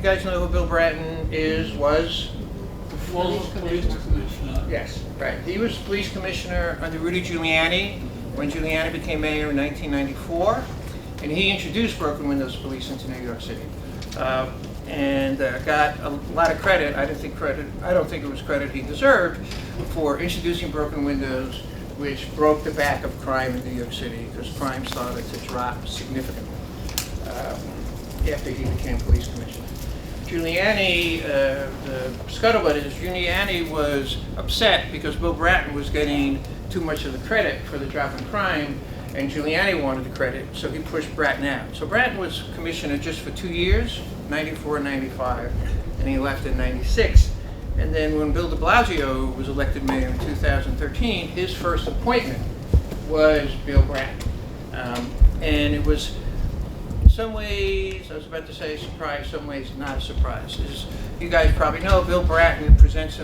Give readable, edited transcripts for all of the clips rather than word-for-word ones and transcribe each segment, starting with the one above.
you guys know who Bill Bratton was? Police commissioner. Yes, right. He was police commissioner under Rudy Giuliani when Giuliani became mayor in 1994, and he introduced broken windows police into New York City, and got a lot of credit. I don't think it was credit he deserved for introducing broken windows, which broke the back of crime in New York City, because crime started to drop significantly after he became police commissioner. Giuliani, the scuttlebutt is Giuliani was upset because Bill Bratton was getting too much of the credit for the drop in crime, and Giuliani wanted the credit, so he pushed Bratton out. So Bratton was commissioner just for 2 years, 94 and 95, and he left in 96. And then when Bill de Blasio was elected mayor in 2013, his first appointment was Bill Bratton. And it was, in some ways, I was about to say surprise, some ways not a surprise. As you guys probably know, Bill de Blasio presents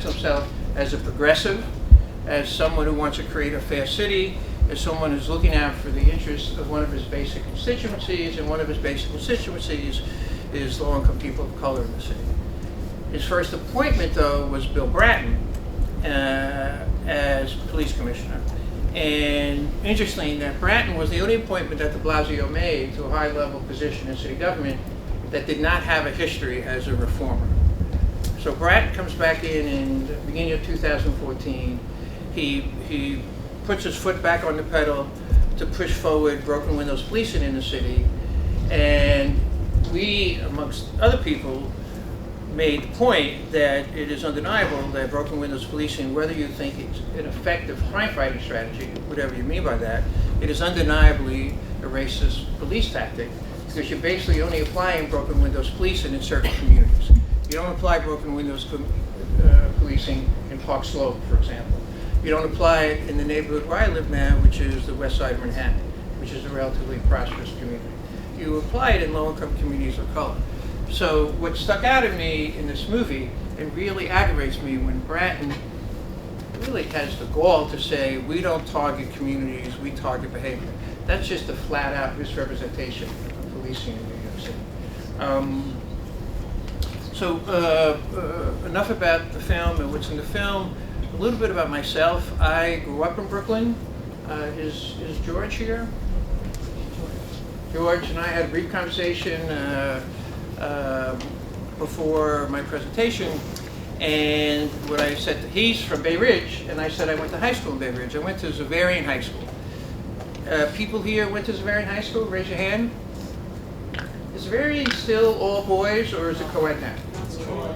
himself as a progressive, as someone who wants to create a fair city, as someone who's looking out for the interests of one of his basic constituencies, and one of his basic constituencies is low-income people of color in the city. His first appointment, though, was Bill Bratton as police commissioner. And interesting that Bratton was the only appointment that de Blasio made to a high-level position in city government that did not have a history as a reformer. So Bratton comes back in the beginning of 2014. He puts his foot back on the pedal to push forward broken windows policing in the city, and we, amongst other people, made the point that it is undeniable that broken windows policing, whether you think it's an effective crime-fighting strategy, whatever you mean by that, it is undeniably a racist police tactic, because you're basically only applying broken windows policing in certain communities. You don't apply broken windows policing in Park Slope, for example. You don't apply it in the neighborhood where I live now, which is the west side of Manhattan, which is a relatively prosperous community. You apply it in low-income communities of color. So what stuck out at me in this movie, and really aggravates me, when Bratton really has the gall to say, we don't target communities, we target behavior. That's just a flat-out misrepresentation of policing in New York City. Enough about the film and what's in the film. A little bit about myself. I grew up in Brooklyn. Is George here? George and I had a brief conversation before my presentation, and what I said, he's from Bay Ridge, and I said I went to high school in Bay Ridge. I went to Zavarian High School. People here went to Zavarian High School? Raise your hand. Is Zavarian still all boys, or is it co-ed now?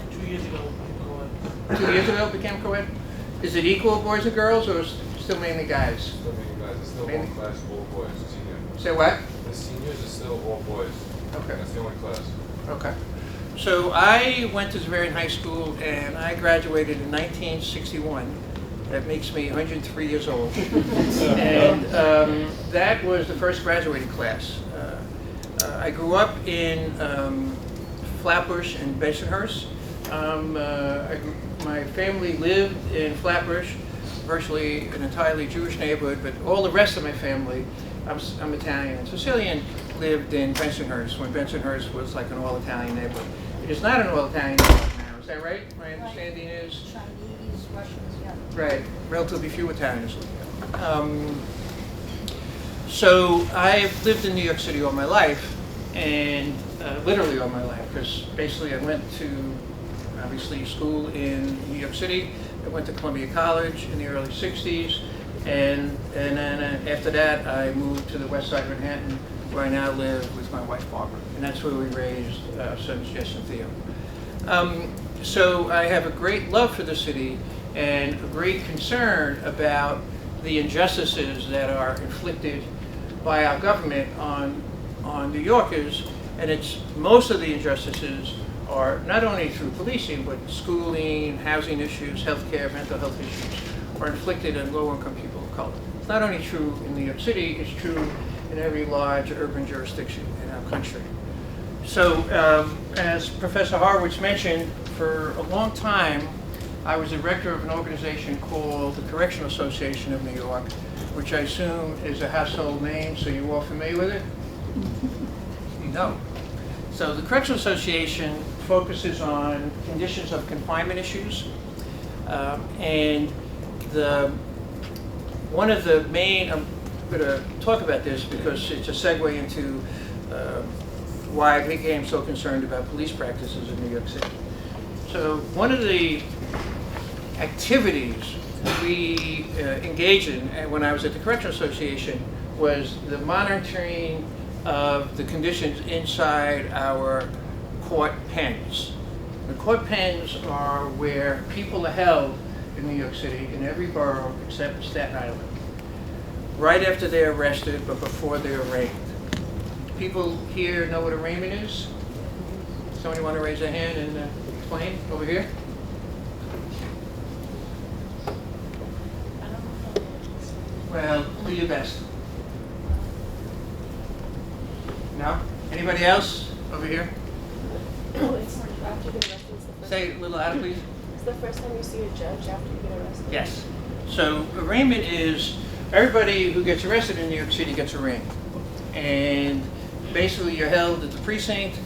2 years ago, co-ed. 2 years ago it became co-ed? Is it equal boys and girls, or still mainly guys? Still mainly guys. It's still one class, all boys. Senior. Say what? The seniors are still all boys. Okay. That's the only class. Okay. So I went to Zavarian High School, and I graduated in 1961. That makes me 103 years old. And that was the first graduating class. I grew up in Flatbush and Bensonhurst. My family lived in Flatbush, virtually an entirely Jewish neighborhood, but all the rest of my family, I'm Italian and Sicilian, lived in Bensonhurst, when Bensonhurst was like an all-Italian neighborhood. It is not an all-Italian neighborhood now, is that right? My understanding is? Chinese, Russians, yeah. Right, relatively few Italians live there. So I've lived in New York City all my life, and literally all my life, because basically I went to, obviously, school in New York City. I went to Columbia College in the early 60s, and then after that I moved to the west side of Manhattan, where I now live with my wife Barbara, and that's where we raised our sons Jess and Theo. So I have a great love for the city and a great concern about the injustices that are inflicted by our government on New Yorkers, and most of the injustices are not only through policing, but schooling, housing issues, healthcare, mental health issues are inflicted on low-income people of color. It's not only true in New York City, it's true in every large urban jurisdiction in our country. So, as Professor Horowitz mentioned, for a long time, I was the director of an organization called the Correctional Association of New York, which I assume is a household name, so you're all familiar with it? No. So the Correctional Association focuses on conditions of confinement issues. And one of the main, I'm going to talk about this because it's a segue into why I became so concerned about police practices in New York City. So one of the activities we engaged in when I was at the Correctional Association was the monitoring of the conditions inside our court pens. The court pens are where people are held in New York City, in every borough except Staten Island, right after they're arrested but before they're arraigned. People here know what arraignment is? Somebody want to raise their hand and explain? Over here? Well, do your best. No? Anybody else? Over here? It's after you get arrested. It's the first Say it a little louder, please. It's the first time you see a judge after you get arrested. Yes. So arraignment is everybody who gets arrested in New York City gets arraigned. And basically you're held at the precinct,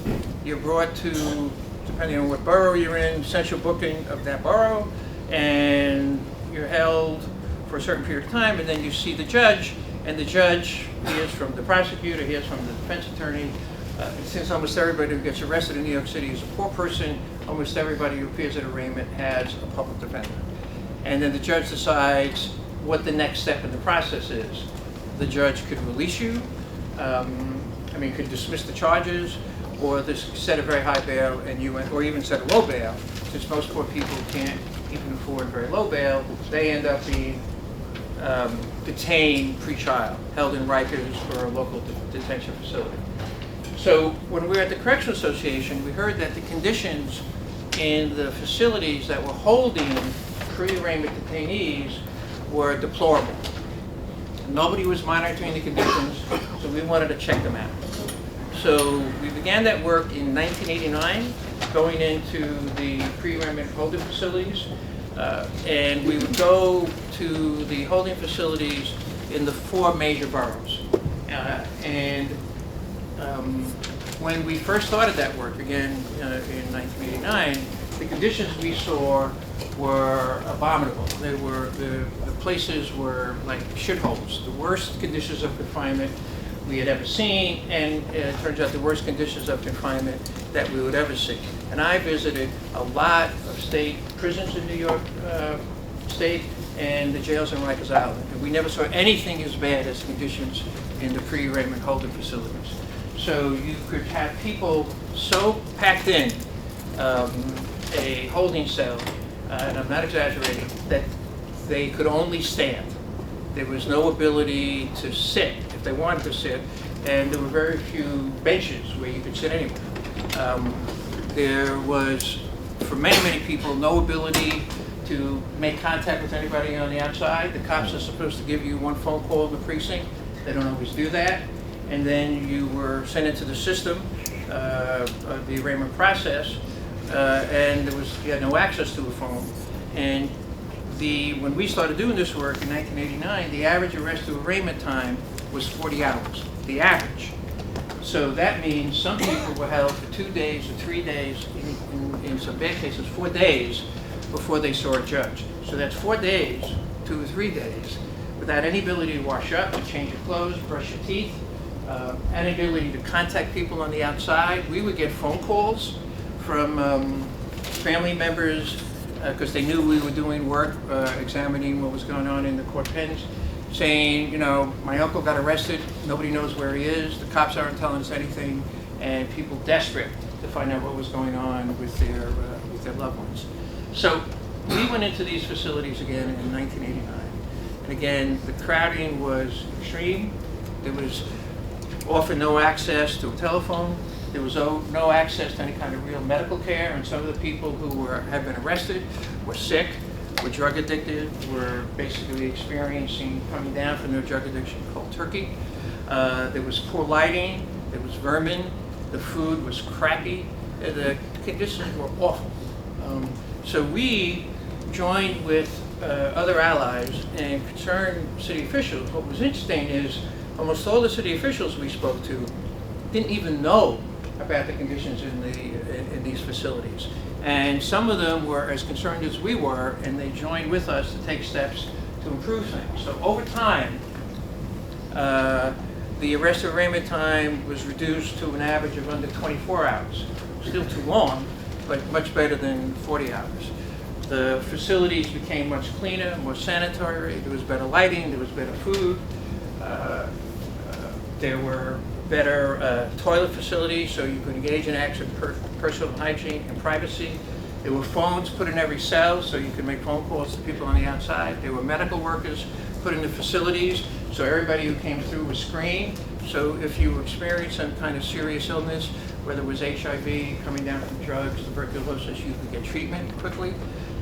you're brought to, depending on what borough you're in, central booking of that borough, and you're held for a certain period of time, and then you see the judge, and the judge hears from the prosecutor, hears from the defense attorney. Since almost everybody who gets arrested in New York City is a poor person, almost everybody who appears at arraignment has a public defender. And then the judge decides what the next step in the process is. The judge could release you, could dismiss the charges, or set a very high bail, and or even set a low bail. Since most poor people can't even afford very low bail, they end up being detained pre-trial, held in Rikers or a local detention facility. So when we were at the Correctional Association, we heard that the conditions in the facilities that were holding pre-arraignment detainees were deplorable. Nobody was monitoring the conditions, so we wanted to check them out. So we began that work in 1989, going into the pre-arraignment holding facilities, and we would go to the holding facilities in the 4 major boroughs. When we first started that work, again in 1989, the conditions we saw were abominable. The places were like shitholes, the worst conditions of confinement we had ever seen, and it turns out the worst conditions of confinement that we would ever see. And I visited a lot of state prisons in New York State and the jails in Rikers Island, and we never saw anything as bad as conditions in the pre-arraignment holding facilities. So you could have people so packed in a holding cell, and I'm not exaggerating, that they could only stand. There was no ability to sit if they wanted to sit, and there were very few benches where you could sit anywhere. There was, for many, many people, no ability to make contact with anybody on the outside. The cops are supposed to give you one phone call in the precinct. They don't always do that. And then you were sent into the system of the arraignment process, and you had no access to a phone. And when we started doing this work in 1989, the average arrest to arraignment time was 40 hours, the average. So that means some people were held for 2 days or 3 days, in some bad cases 4 days, before they saw a judge. So that's 4 days, 2 or 3 days, without any ability to wash up, to change your clothes, brush your teeth, any ability to contact people on the outside. We would get phone calls from family members, because they knew we were doing work, examining what was going on in the court pens, saying, my uncle got arrested, nobody knows where he is, the cops aren't telling us anything, and people desperate to find out what was going on with their loved ones. So we went into these facilities again in 1989. And again, the crowding was extreme. There was often no access to a telephone. There was no access to any kind of real medical care, and some of the people who had been arrested were sick, were drug addicted, were basically experiencing coming down from their drug addiction cold turkey. There was poor lighting, there was vermin, the food was crappy, the conditions were awful. So we joined with other allies and concerned city officials. What was interesting is almost all the city officials we spoke to didn't even know about the conditions in these facilities. And some of them were as concerned as we were, and they joined with us to take steps to improve things. So over time, the arrest and arraignment time was reduced to an average of under 24 hours. Still too long, but much better than 40 hours. The facilities became much cleaner, more sanitary. There was better lighting, there was better food. There were better toilet facilities, so you could engage in acts of personal hygiene and privacy. There were phones put in every cell, so you could make phone calls to people on the outside. There were medical workers put in the facilities, so everybody who came through was screened. So if you experienced some kind of serious illness, whether it was HIV, coming down from drugs, tuberculosis, you could get treatment quickly.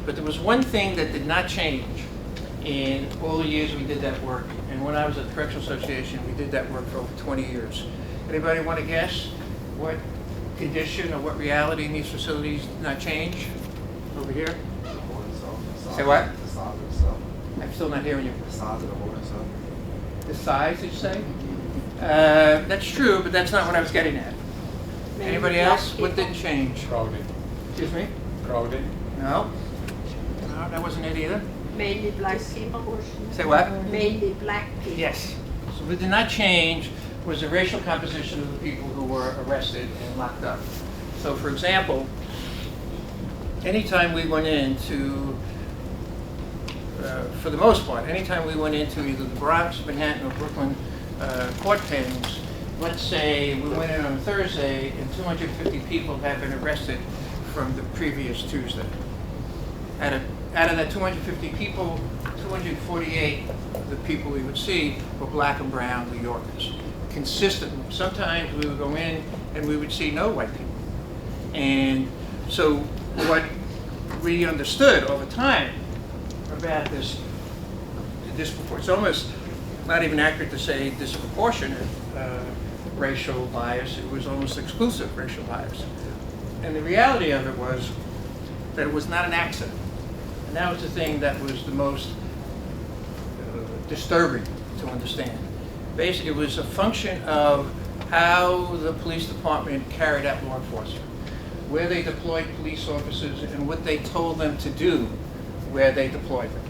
But there was one thing that did not change in all the years we did that work. And when I was at the Correctional Association, we did that work for over 20 years. Anybody want to guess what condition or what reality in these facilities did not change? Over here? The hole itself. Say what? The size of itself. I'm still not hearing you. The size of the hole itself. The size, did you say? That's true, but that's not what I was getting at. Anybody else? What didn't change? Crowded. Excuse me? Crowded. No? No, that wasn't it either. Mainly black people. Say what? Mainly black people. Yes. So what did not change was the racial composition of the people who were arrested and locked up. So for example, anytime we went into, for the most part, anytime we went into either the Bronx, Manhattan, or Brooklyn court pens, let's say we went in on Thursday and 250 people had been arrested from the previous Tuesday. Out of that 250 people, 248 of the people we would see were black and brown New Yorkers. Consistently. Sometimes we would go in and we would see no white people. And so what we understood over time about this it's almost not even accurate to say disproportionate racial bias. It was almost exclusive racial bias. And the reality of it was that it was not an accident. And that was the thing that was the most disturbing to understand. Basically, it was a function of how the police department carried out law enforcement, where they deployed police officers, and what they told them to do where they deployed them.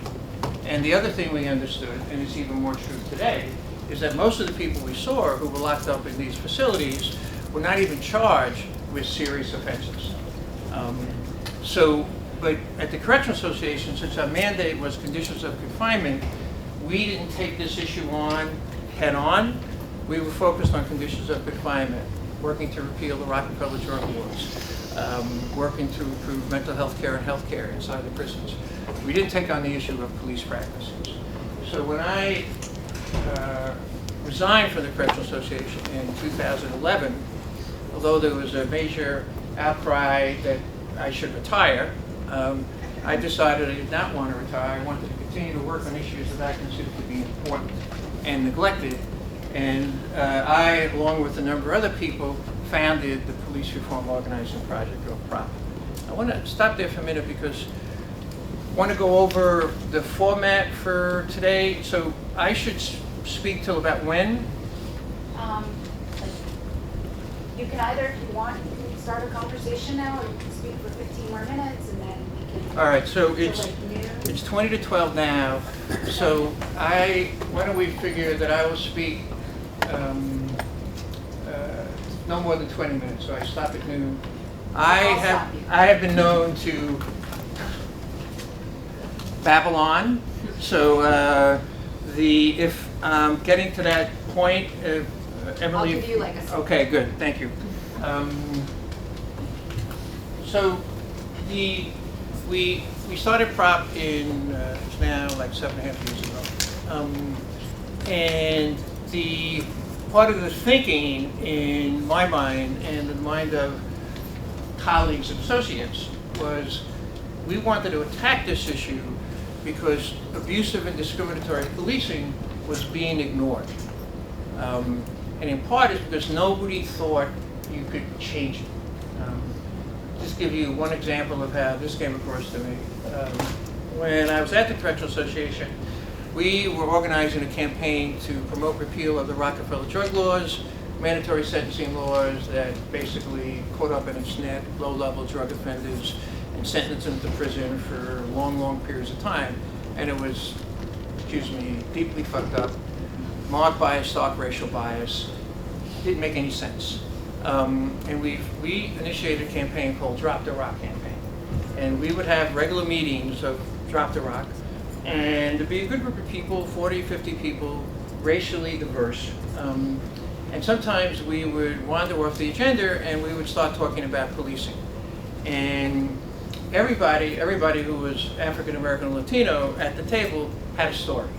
And the other thing we understood, and it's even more true today, is that most of the people we saw who were locked up in these facilities were not even charged with serious offenses. But at the Correctional Association, since our mandate was conditions of confinement, we didn't take this issue on head on. We were focused on conditions of confinement, working to repeal the Rockefeller drug laws, working to improve mental health care and health care inside the prisons. We didn't take on the issue of police practices. So when I resigned from the Correctional Association in 2011, although there was a major outcry that I should retire, I decided I did not want to retire. I wanted to continue to work on issues that I considered to be important and neglected. And I, along with a number of other people, founded the Police Reform Organizing Project, or PROP. I want to stop there for a minute because I want to go over the format for today. So I should speak till about when? You can either, if you want, you can start a conversation now, or you can speak for 15 more minutes, and then we can. All right, so till like noon. it's 20 to 12 now. So why don't we figure that I will speak no more than 20 minutes, so I stop at noon. I have been known to babble on, so if getting to that point, Emily. I'll give you like a. Okay, good, thank you. So we started PROP in it's now like 7.5 years ago, and the part of the thinking in my mind and in the mind of colleagues and associates was we wanted to attack this issue because abusive and discriminatory policing was being ignored. And in part it's because nobody thought you could change it. Just give you one example of how this came across to me. When I was at the Correctional Association, we were organizing a campaign to promote repeal of the Rockefeller drug laws, mandatory sentencing laws that basically caught up in its net low-level drug offenders and sentenced them to prison for long, long periods of time. And it was, excuse me, deeply fucked up, marked by a stark racial bias. Didn't make any sense. And we initiated a campaign called Drop the Rock campaign. And we would have regular meetings of Drop the Rock. And it'd be a good group of people, 40, 50 people, racially diverse. And sometimes we would wander off the agenda and we would start talking about policing. And everybody who was African American or Latino at the table had a story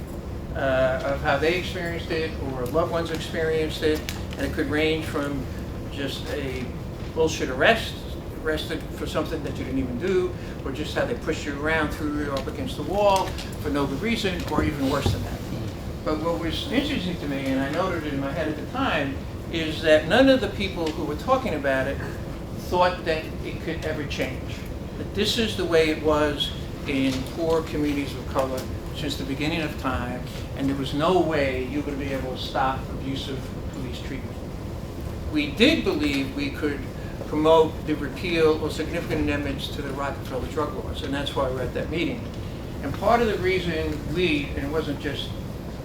of how they experienced it or loved ones experienced it. And it could range from just a bullshit arrested for something that you didn't even do, or just how they pushed you around, threw you up against the wall for no good reason, or even worse than that. But what was interesting to me, and I noted it in my head at the time, is that none of the people who were talking about it thought that it could ever change. That this is the way it was in poor communities of color since the beginning of time, and there was no way you would be able to stop abusive police treatment. We did believe we could promote the repeal or significant amendments to the Rockefeller drug laws, and that's why we're at that meeting. And part of the reason and it wasn't just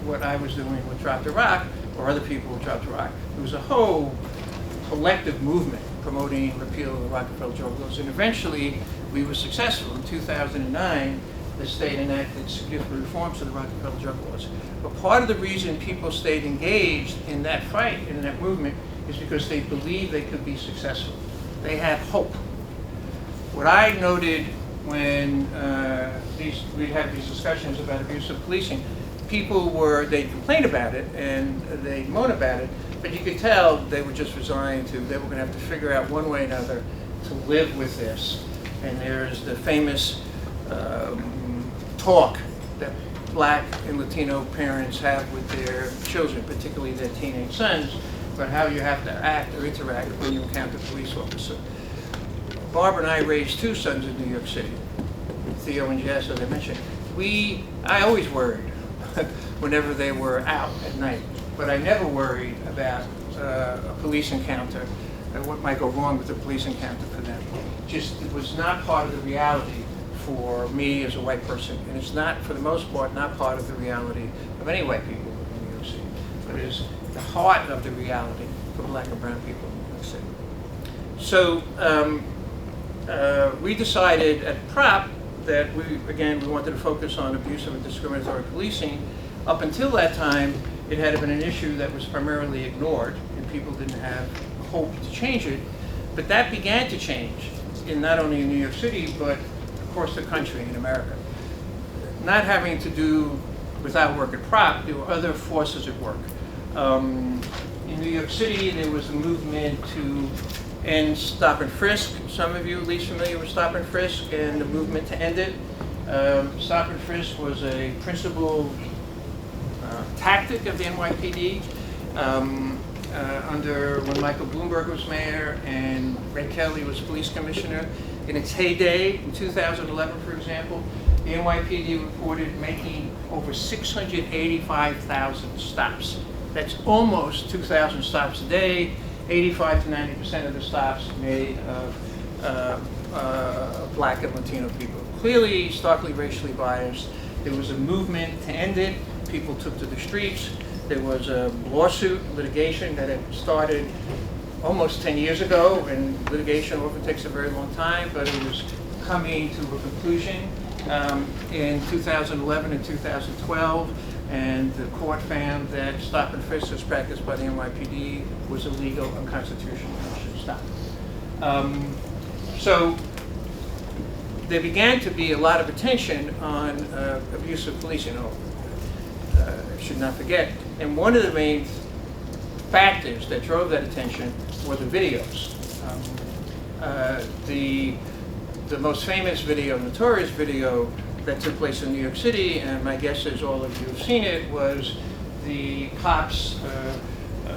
what I was doing with Drop the Rock or other people with Drop the Rock, it was a whole collective movement promoting repeal of the Rockefeller drug laws, and eventually we were successful. In 2009, the state enacted significant reforms to the Rockefeller drug laws. But part of the reason people stayed engaged in that fight, in that movement, is because they believed they could be successful. They had hope. What I noted when we had these discussions about abusive policing, they'd complain about it and they'd moan about it, but you could tell they were just resigned to, they were going to have to figure out one way or another to live with this. And there's the famous talk that Black and Latino parents have with their children, particularly their teenage sons, about how you have to act or interact when you encounter a police officer. Barbara and I raised two sons in New York City, Theo and Jess, as I mentioned. I always worried whenever they were out at night, but I never worried about a police encounter and what might go wrong with a police encounter for them. It was not part of the reality for me as a white person, and it's not, for the most part, not part of the reality of any white people in New York City, but it is the heart of the reality for Black and brown people in New York City. So we decided at PROP that we wanted to focus on abusive and discriminatory policing. Up until that time, it had been an issue that was primarily ignored, and people didn't have hope to change it. But that began to change, not only in New York City, but across the country in America. Not having to do with our work at PROP, there were other forces at work. In New York City, there was a movement to end stop and frisk. Some of you at least familiar with stop and frisk and the movement to end it. Stop and frisk was a principal tactic of the NYPD when Michael Bloomberg was mayor and Ray Kelly was police commissioner. In its heyday, in 2011, for example, the NYPD reported making over 685,000 stops. That's almost 2,000 stops a day, 85 to 90% of the stops made of Black and Latino people. Clearly, starkly racially biased. There was a movement to end it. People took to the streets. There was a lawsuit, litigation that had started almost 10 years ago, and litigation often takes a very long time, but it was coming to a conclusion in 2011 and 2012, and the court found that stop and frisk as practiced by the NYPD was illegal, unconstitutional, and should stop. So there began to be a lot of attention on abusive policing. I should not forget. And one of the main factors that drove that attention were the videos. The most famous video, notorious video that took place in New York City, and my guess is all of you have seen it, was the cops'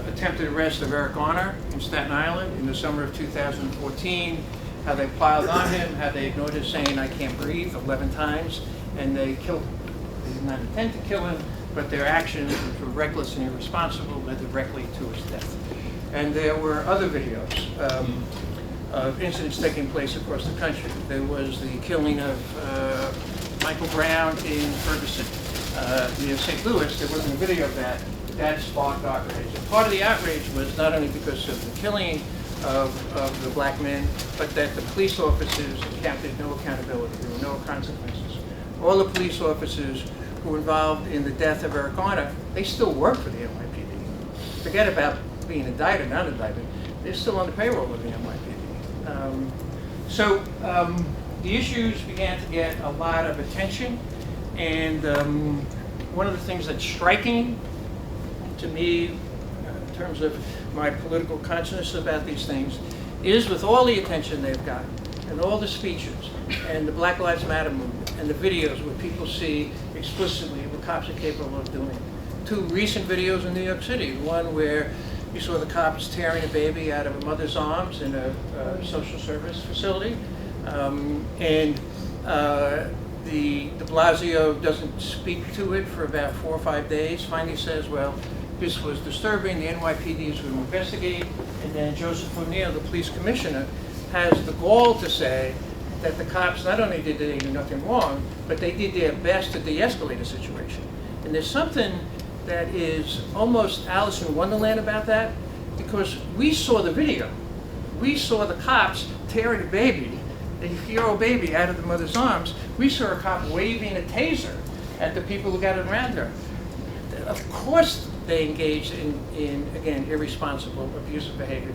attempted arrest of Eric Garner in Staten Island in the summer of 2014, how they piled on him, how they ignored his saying, "I can't breathe," 11 times, and they killed him. They did not intend to kill him, but their actions, which were reckless and irresponsible, led directly to his death. And there were other videos of incidents taking place across the country. There was the killing of Michael Brown in Ferguson, near St. Louis. There wasn't a video of that. That sparked outrage. And part of the outrage was not only because of the killing of the black men, but that the police officers encountered no accountability. There were no consequences. All the police officers who were involved in the death of Eric Garner, they still work for the NYPD. Forget about being indicted, not indicted. They're still on the payroll of the NYPD. So the issues began to get a lot of attention, and one of the things that's striking to me in terms of my political consciousness about these things is with all the attention they've gotten and all the speeches and the Black Lives Matter movement and the videos where people see explicitly what cops are capable of doing. Two recent videos in New York City, one where you saw the cops tearing a baby out of a mother's arms in a social service facility, and de Blasio doesn't speak to it for about 4 or 5 days, finally says, well, this was disturbing, the NYPD is going to investigate, and then Joseph O'Neill, the police commissioner, has the gall to say that the cops, not only did they do nothing wrong, but they did their best to de-escalate the situation. And there's something that is almost Alice in Wonderland about that, because we saw the video. We saw the cops tearing a baby, a year-old baby, out of the mother's arms. We saw a cop waving a taser at the people who got around her. Of course they engaged in again, irresponsible, abusive behavior.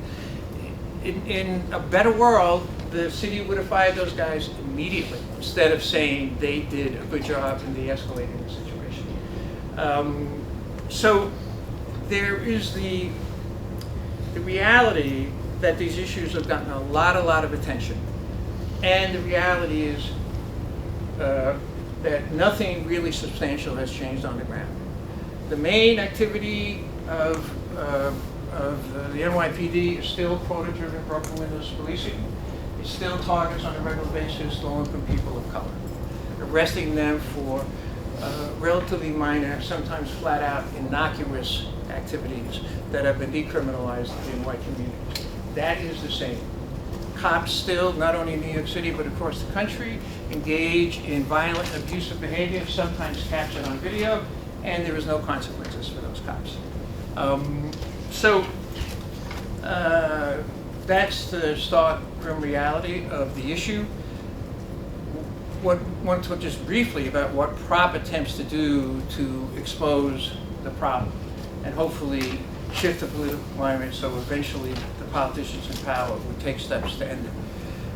In a better world, the city would have fired those guys immediately, instead of saying they did a good job in de-escalating the situation. So there is the reality that these issues have gotten a lot of attention. And the reality is that nothing really substantial has changed on the ground. The main activity of the NYPD is still quota-driven broken windows policing. It still targets on a regular basis low-income people of color, arresting them for relatively minor, sometimes flat-out innocuous activities that have been decriminalized in white communities. That is the same. Cops still, not only in New York City, but across the country, engage in violent, abusive behavior, sometimes captured on video, and there is no consequences for those cops. That's the stark, grim reality of the issue. Want to talk just briefly about what PROP attempts to do to expose the problem and hopefully shift the political climate so eventually the politicians in power would take steps to end it.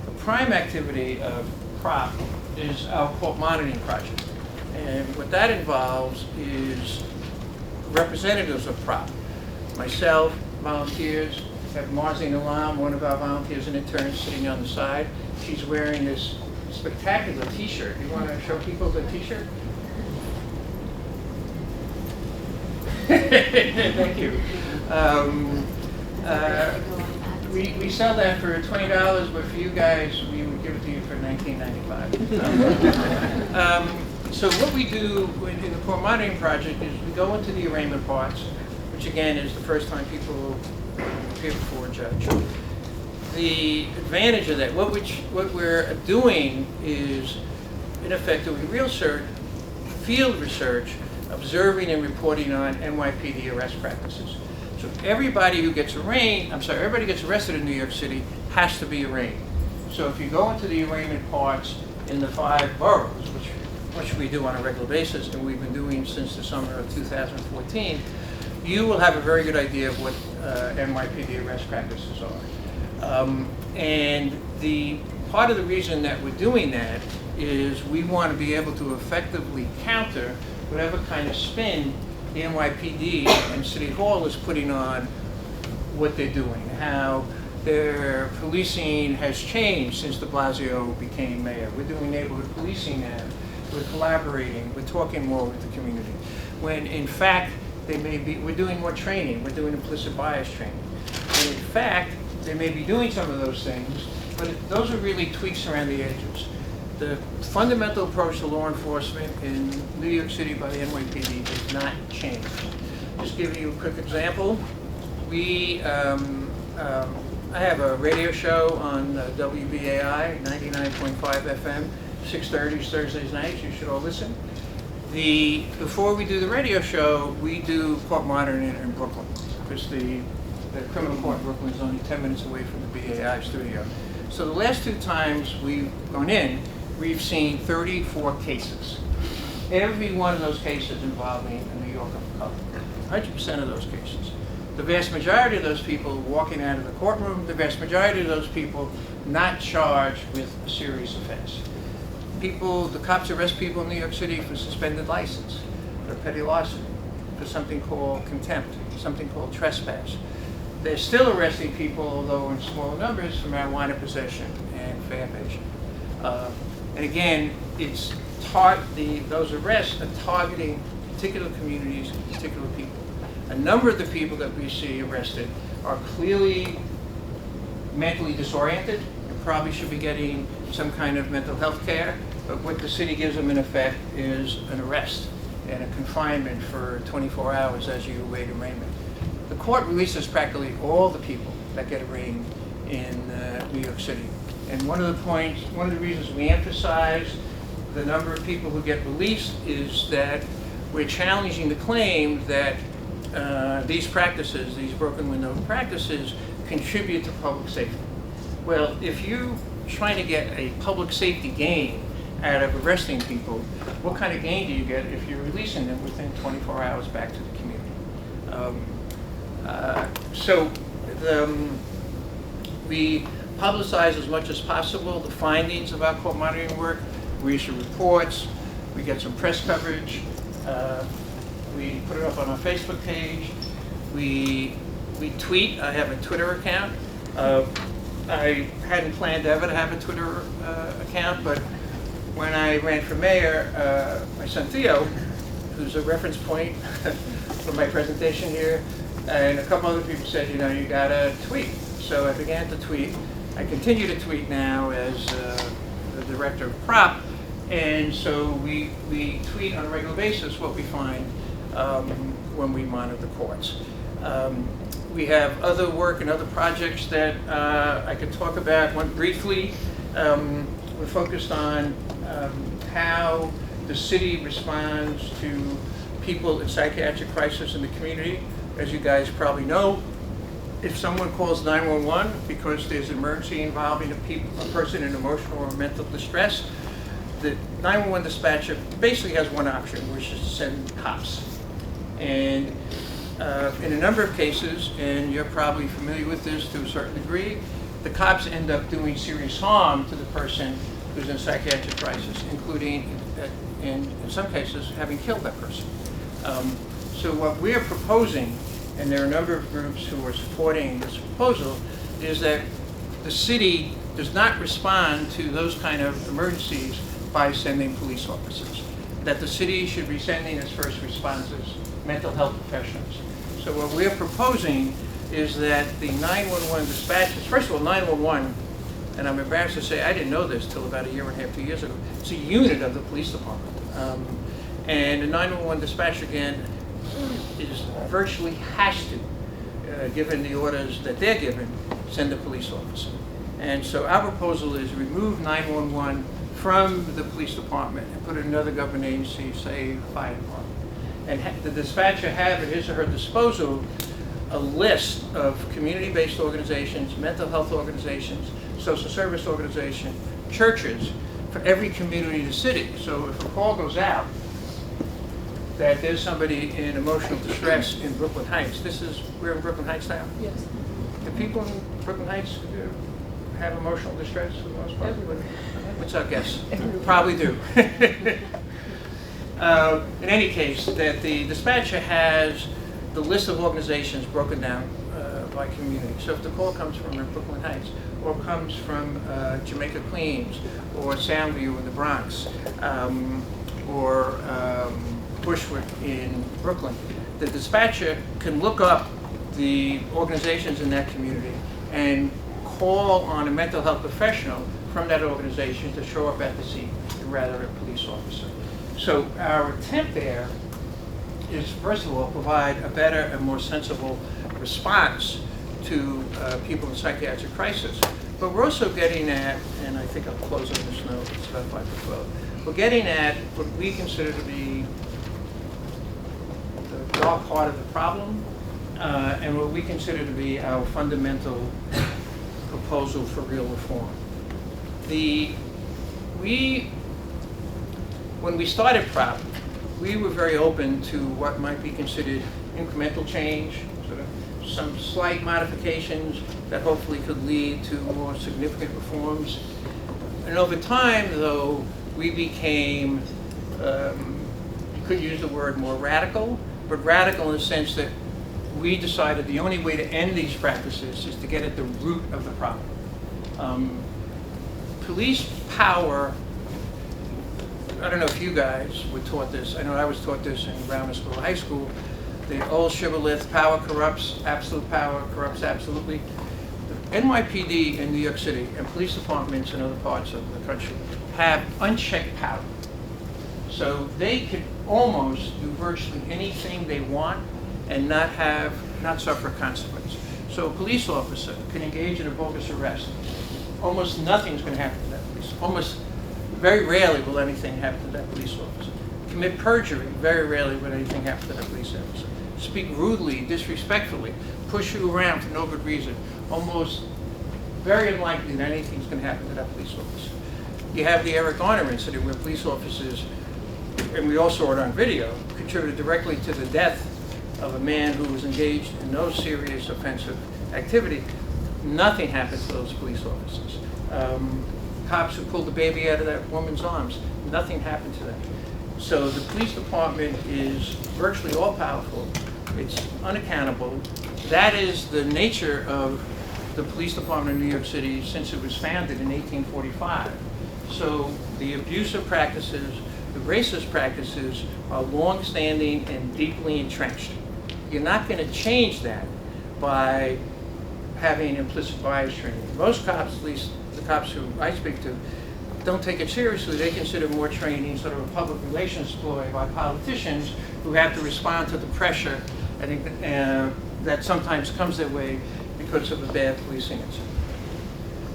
The prime activity of PROP is our court monitoring project. And what that involves is representatives of PROP. Myself, volunteers, have Marzine Alam, one of our volunteers and interns, sitting on the side. She's wearing this spectacular t-shirt. You want to show people the t-shirt? Thank you. We sell that for $20, but for you guys, we would give it to you for $19.95. So what we do in the court monitoring project is we go into the arraignment parts, which again is the first time people appear before a judge. The advantage of that, what we're doing is, in effect, doing field research, observing and reporting on NYPD arrest practices. So everybody who gets everybody gets arrested in New York City has to be arraigned. So if you go into the arraignment parts in the 5 boroughs, which we do on a regular basis, and we've been doing since the summer of 2014, you will have a very good idea of what NYPD arrest practices are. And the part of the reason that we're doing that is we want to be able to effectively counter whatever kind of spin the NYPD and City Hall is putting on what they're doing, how their policing has changed since de Blasio became mayor. We're doing neighborhood policing now. We're collaborating. We're talking more with the community. When in fact, we're doing more training. We're doing implicit bias training. And in fact, they may be doing some of those things, but those are really tweaks around the edges. The fundamental approach to law enforcement in New York City by the NYPD does not change. Just giving you a quick example. I have a radio show on WBAI 99.5 FM, 6:30 Thursdays nights. You should all listen. Before we do the radio show, we do court monitoring in Brooklyn, because the criminal court in Brooklyn is only 10 minutes away from the BAI studio. So the last 2 times we've gone in, we've seen 34 cases. Every one of those cases involving a New Yorker of color. 100% of those cases. The vast majority of those people walking out of the courtroom, the vast majority of those people not charged with a serious offense. The cops arrest people in New York City for suspended license, for petty larceny, for something called contempt, something called trespass. They're still arresting people, although in smaller numbers, for marijuana possession and phampation. And again, those arrests are targeting particular communities, particular people. A number of the people that we see arrested are clearly mentally disoriented and probably should be getting some kind of mental health care, but what the city gives them in effect is an arrest and a confinement for 24 hours as you await arraignment. The court releases practically all the people that get arraigned in New York City. And one of the reasons we emphasize the number of people who get released is that we're challenging the claim that these practices, these broken window practices, contribute to public safety. Well, if you're trying to get a public safety gain out of arresting people, what kind of gain do you get if you're releasing them within 24 hours back to the community? We publicize as much as possible the findings of our court monitoring work. We issue reports, we get some press coverage, we put it up on our Facebook page, we tweet. I have a Twitter account. I hadn't planned ever to have a Twitter account, but when I ran for mayor, my son Theo, who's a reference point for my presentation here, and a couple other people said, you gotta tweet. So I began to tweet. I continue to tweet now as the director of prop, and so we tweet on a regular basis what we find when we monitor the courts. We have other work and other projects that I could talk about. One briefly, we're focused on how the city responds to people in psychiatric crisis in the community. As you guys probably know, if someone calls 911 because there's an emergency involving a person in emotional or mental distress, the 911 dispatcher basically has one option, which is to send cops. And in a number of cases, and you're probably familiar with this to a certain degree, the cops end up doing serious harm to the person who's in psychiatric crisis, including, in some cases, having killed that person. So what we're proposing, and there are a number of groups who are supporting this proposal, is that the city does not respond to those kind of emergencies by sending police officers. That the city should be sending as first responders mental health professionals. So what we're proposing is that the 911 dispatchers, first of all, 911, and I'm embarrassed to say I didn't know this till about 1.5 years, 2 years ago, it's a unit of the police department. And the 911 dispatcher, again, virtually has to, given the orders that they're given, send a police officer. And so our proposal is remove 911 from the police department and put it in another government agency, say fire department. And the dispatcher have at his or her disposal a list of community-based organizations, mental health organizations, social service organizations, churches, for every community in the city. So if a call goes out that there's somebody in emotional distress in Brooklyn Heights, we're in Brooklyn Heights now? Yes. Do people in Brooklyn Heights have emotional distress for the most part? Everybody. What's our guess? Everybody. Probably do. In any case, that the dispatcher has the list of organizations broken down by community. So if the call comes from Brooklyn Heights, or comes from Jamaica Queens, or Soundview in the Bronx, or Bushwick in Brooklyn, the dispatcher can look up the organizations in that community and call on a mental health professional from that organization to show up at the scene, rather a police officer. So our attempt there is, first of all, provide a better and more sensible response to people in psychiatric crisis. But we're also getting at, and I think I'll close on this note, it's about 5 to 12. We're getting at what we consider to be the dark heart of the problem, and what we consider to be our fundamental proposal for real reform. When we started PROP, we were very open to what might be considered incremental change, sort of some slight modifications that hopefully could lead to more significant reforms. And over time, though, we became, you could use the word more radical, but radical in the sense that we decided the only way to end these practices is to get at the root of the problem. Police power, I don't know if you guys were taught this. I know I was taught this in grammar school, high school. The old shibboleth, power corrupts, absolute power corrupts absolutely. The NYPD in New York City and police departments in other parts of the country have unchecked power. So they could almost do virtually anything they want and not suffer consequence. So a police officer can engage in a bogus arrest. Almost nothing's going to happen to that police. Almost very rarely will anything happen to that police officer. Commit perjury, very rarely will anything happen to that police officer. Speak rudely, disrespectfully, push you around for no good reason. Almost very unlikely that anything's going to happen to that police officer. You have the Eric Garner incident where police officers, and we all saw it on video, contributed directly to the death of a man who was engaged in no serious offensive activity. Nothing happened to those police officers. Cops who pulled the baby out of that woman's arms, nothing happened to them. So the police department is virtually all powerful. It's unaccountable. That is the nature of the police department in New York City since it was founded in 1845. So the abusive practices, the racist practices are long-standing and deeply entrenched. You're not going to change that by having implicit bias training. Most cops, at least the cops who I speak to, don't take it seriously. They consider more training sort of a public relations ploy by politicians who have to respond to the pressure that sometimes comes their way because of a bad policing incident.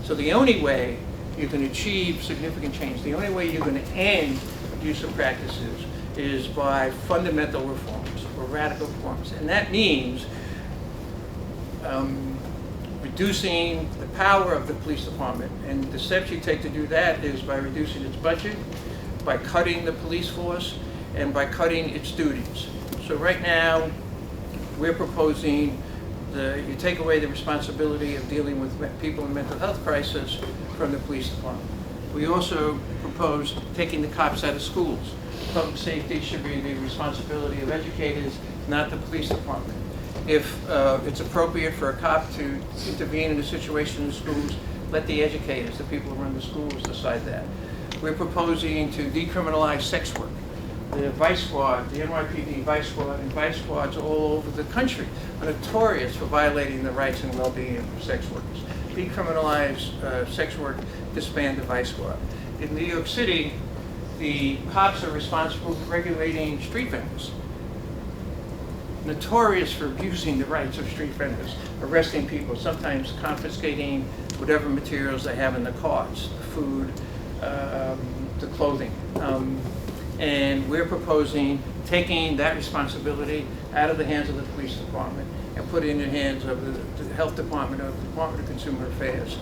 So the only way you can achieve significant change, the only way you're going to end abusive practices is by fundamental reforms or radical reforms. And that means reducing the power of the police department. And the steps you take to do that is by reducing its budget, by cutting the police force, and by cutting its duties. So right now, we're proposing you take away the responsibility of dealing with people in mental health crisis from the police department. We also propose taking the cops out of schools. Public safety should be the responsibility of educators, not the police department. If it's appropriate for a cop to intervene in a situation in schools, let the educators, the people who run the schools, decide that. We're proposing to decriminalize sex work. The Vice Squad, the NYPD Vice Squad, and Vice Squads all over the country are notorious for violating the rights and well-being of sex workers. Decriminalize sex work, disband the Vice Squad. In New York City, the cops are responsible for regulating street vendors. Notorious for abusing the rights of street vendors, arresting people, sometimes confiscating whatever materials they have in the carts, the food, the clothing. And we're proposing taking that responsibility out of the hands of the police department and put it in the hands of the health department or the Department of Consumer Affairs.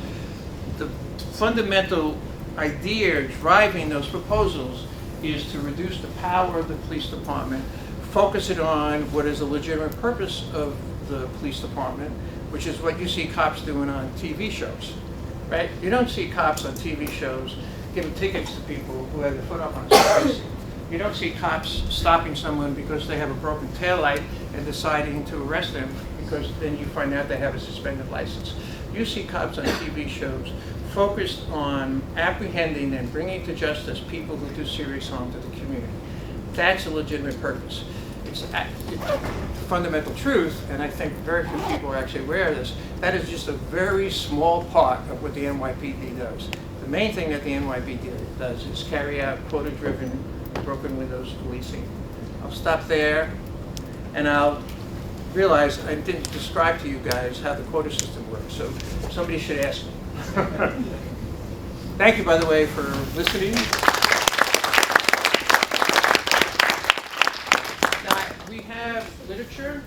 The fundamental idea driving those proposals is to reduce the power of the police department, focus it on what is a legitimate purpose of the police department, which is what you see cops doing on TV shows, right? You don't see cops on TV shows giving tickets to people who have their foot up on a street. You don't see cops stopping someone because they have a broken taillight and deciding to arrest them because then you find out they have a suspended license. You see cops on TV shows focused on apprehending and bringing to justice people who do serious harm to the community. That's a legitimate purpose. It's fundamental truth, and I think very few people are actually aware of this. That is just a very small part of what the NYPD does. The main thing that the NYPD does is carry out quota-driven, broken windows policing. I'll stop there, and I'll realize I didn't describe to you guys how the quota system works, so somebody should ask me. Thank you, by the way, for listening. Now, we have literature.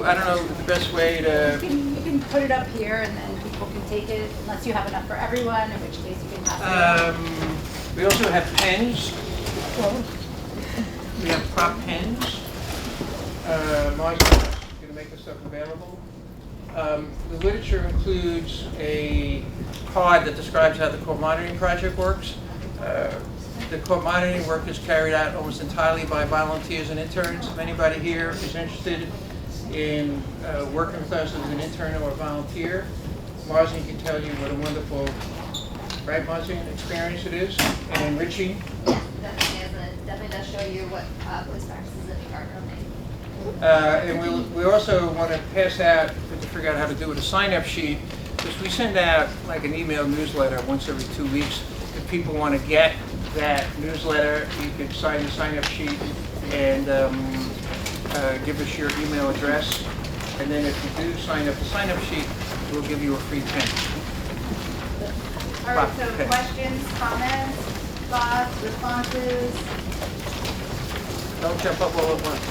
I don't know the best way to... You can put it up here and then people can take it, unless you have enough for everyone, in which case you can have it. We also have pens. We have prop pens. Mark's going to make this stuff available. The literature includes a card that describes how the court monitoring project works. The court monitoring work is carried out almost entirely by volunteers and interns. If anybody here is interested in working with us as an intern or a volunteer, Marzine can tell you what a wonderful, right, Marzine, experience it is, and enriching. Definitely does show you what police practices that the partner make. And we also want to pass out, we have to figure out how to do it, a sign-up sheet, because we send out like an email newsletter once every 2 weeks. If people want to get that newsletter, you could sign the sign-up sheet and give us your email address. And then if you do sign up the sign-up sheet, we'll give you a free pen. All right, so questions, comments, thoughts, responses? Don't jump up all at once.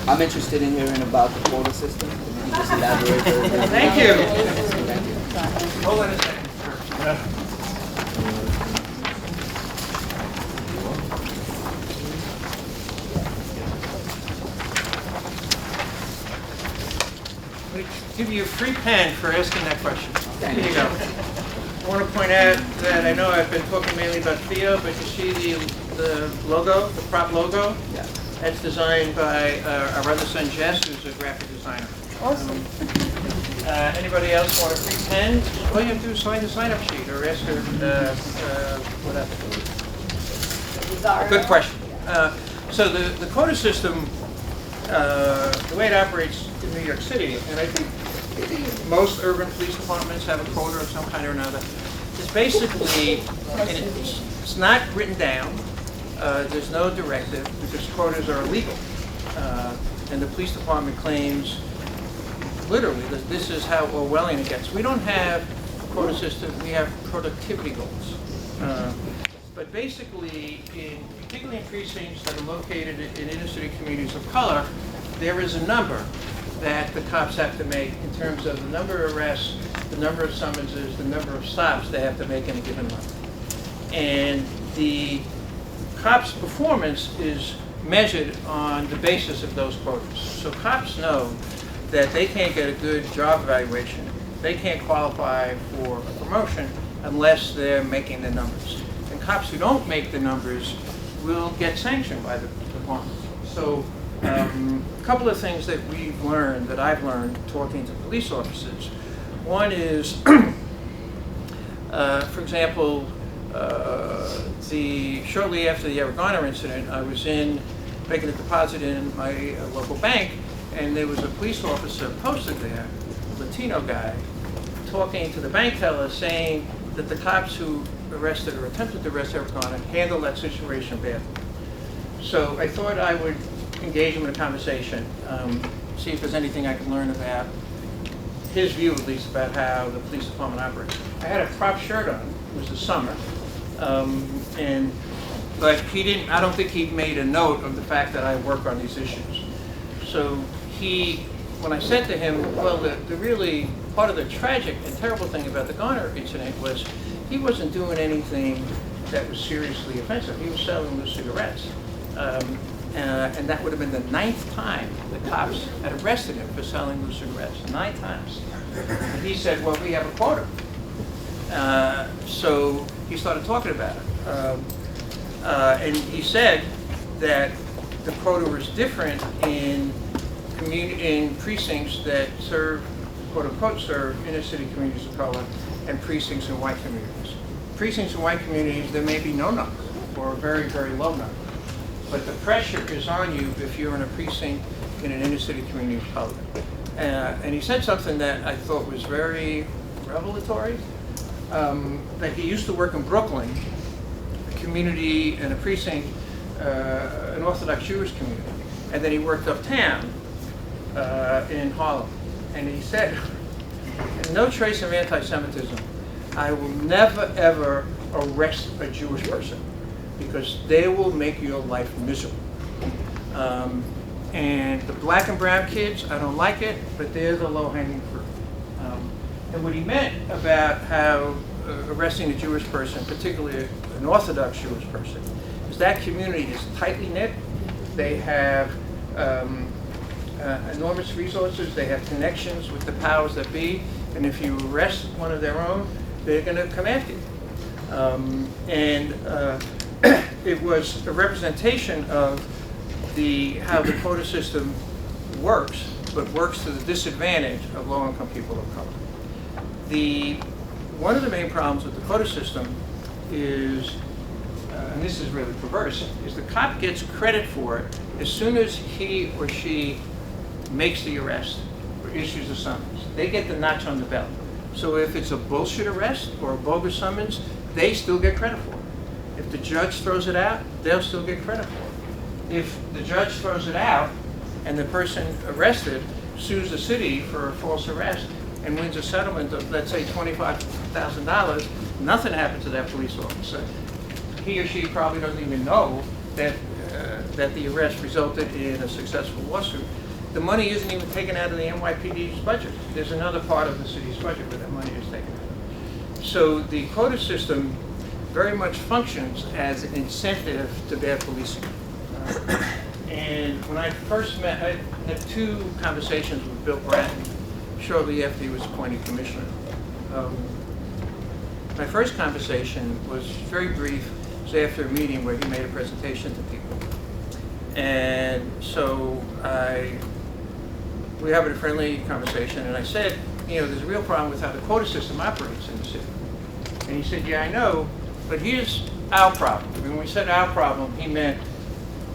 I'm interested in hearing about the quota system. Can you just elaborate further? Thank you. Thank you. Hold on a second. We give you a free pen for asking that question. Here you go. I want to point out that I know I've been talking mainly about Theo, but you see the logo, the prop logo? Yeah. That's designed by our other son Jess, who's a graphic designer. Awesome. Anybody else want a free pen? All you have to do is sign the sign-up sheet or ask her whatever. Good question. So the quota system, the way it operates in New York City, and I think most urban police departments have a quota of some kind or another. It's basically, and it's not written down. There's no directive because quotas are illegal. And the police department claims literally that this is how Orwellian it gets. We don't have a quota system, we have productivity goals. But basically, particularly in precincts that are located in inner city communities of color, there is a number that the cops have to make in terms of the number of arrests, the number of summonses, the number of stops they have to make in a given month. And the cops' performance is measured on the basis of those quotas. So cops know that they can't get a good job evaluation, they can't qualify for a promotion unless they're making the numbers. And cops who don't make the numbers will get sanctioned by the department. So a couple of things that we've learned, that I've learned talking to police officers. One is, for example, shortly after the Eric Garner incident, I was making a deposit in my local bank, and there was a police officer posted there, a Latino guy, talking to the bank teller saying that the cops who arrested or attempted to arrest Eric Garner handled that situation badly. So I thought I would engage him in a conversation, see if there's anything I can learn about his view, at least, about how the police department operates. I had a prop shirt on. It was the summer. But he didn't, I don't think he made a note of the fact that I work on these issues. So when I said to him, well, the really, part of the tragic and terrible thing about the Garner incident was he wasn't doing anything that was seriously offensive. He was selling loose cigarettes. And that would have been the 9th time the cops had arrested him for selling loose cigarettes. 9 times. And he said, well, we have a quota. So he started talking about it. And he said that the quota was different in precincts that serve, quote unquote, serve inner city communities of color and precincts in white communities. Precincts in white communities, there may be no number or a very, very low number. But the pressure is on you if you're in a precinct in an inner city community of color. And he said something that I thought was very revelatory, that he used to work in Brooklyn, a community and a precinct an Orthodox Jewish community. And then he worked uptown in Harlem. And he said, no trace of anti-Semitism. I will never, ever arrest a Jewish person because they will make your life miserable. And the black and brown kids, I don't like it, but they're the low-hanging fruit. And what he meant about how arresting a Jewish person, particularly an Orthodox Jewish person, is that community is tightly knit. They have enormous resources. They have connections with the powers that be. And if you arrest one of their own, they're going to come after you. It was a representation of how the quota system works, but works to the disadvantage of low-income people of color. One of the main problems with the quota system is, and this is really perverse, is the cop gets credit for it as soon as he or she makes the arrest or issues a summons. They get the notch on the belt. So if it's a bullshit arrest or a bogus summons, they still get credit for it. If the judge throws it out, they'll still get credit for it. If the judge throws it out and the person arrested sues the city for a false arrest and wins a settlement of, let's say, $25,000, nothing happens to that police officer. He or she probably doesn't even know that the arrest resulted in a successful lawsuit. The money isn't even taken out of the NYPD's budget. There's another part of the city's budget where that money is taken out. So the quota system very much functions as an incentive to bad policing. And when I first met, I had two conversations with Bill Bratton shortly after he was appointed commissioner. My first conversation was very brief. It was after a meeting where he made a presentation to people. And so we had a friendly conversation, and I said, there's a real problem with how the quota system operates in the city. And he said, yeah, I know, but here's our problem. When we said our problem, he meant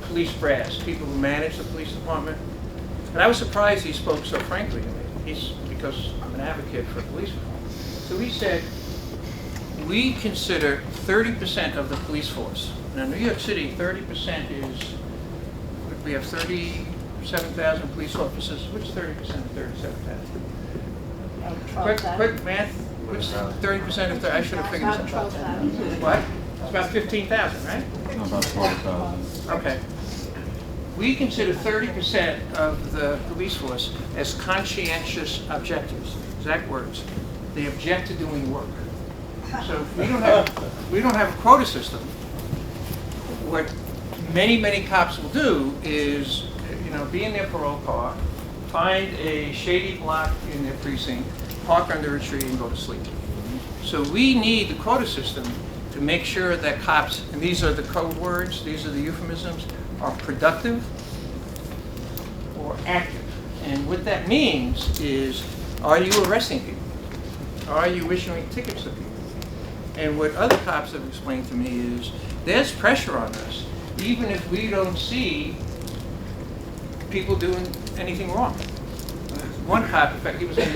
police brass, people who manage the police department. And I was surprised he spoke so frankly to me, because I'm an advocate for police reform. So he said, we consider 30% of the police force. Now, in New York City, 30% is, we have 37,000 police officers. What's 30% of 37,000? Quick math. What's 30% of 30? I should have figured this out. What? It's about 15,000, right? No, about 12,000. Okay. We consider 30% of the police force as conscientious objectors. Exact words. They object to doing work. So if we don't have a quota system, what many cops will do is, be in their parole car, find a shady block in their precinct, park under a tree, and go to sleep. So we need the quota system to make sure that cops, and these are the code words, these are the euphemisms, are productive or active. And what that means is, are you arresting people? Are you issuing tickets to people? And what other cops have explained to me is, there's pressure on us, even if we don't see people doing anything wrong. One cop, in fact, he was in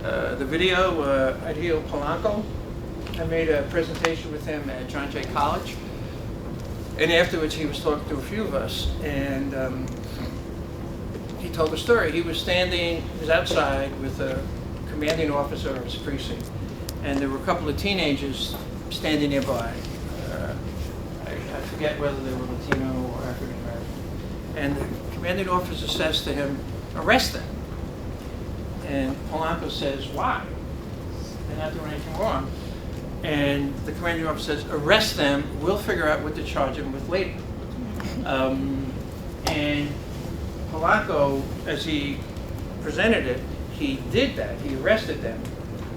the video, Adil Polanco. I made a presentation with him at John Jay College. And afterwards, he was talking to a few of us, and he told a story. He was outside with a commanding officer of his precinct, and there were a couple of teenagers standing nearby. I forget whether they were Latino or African American. And the commanding officer says to him, arrest them. And Polanco says, why? They're not doing anything wrong. And the commanding officer says, arrest them, we'll figure out what to charge them with later. And Polanco, as he presented it, he did that, he arrested them.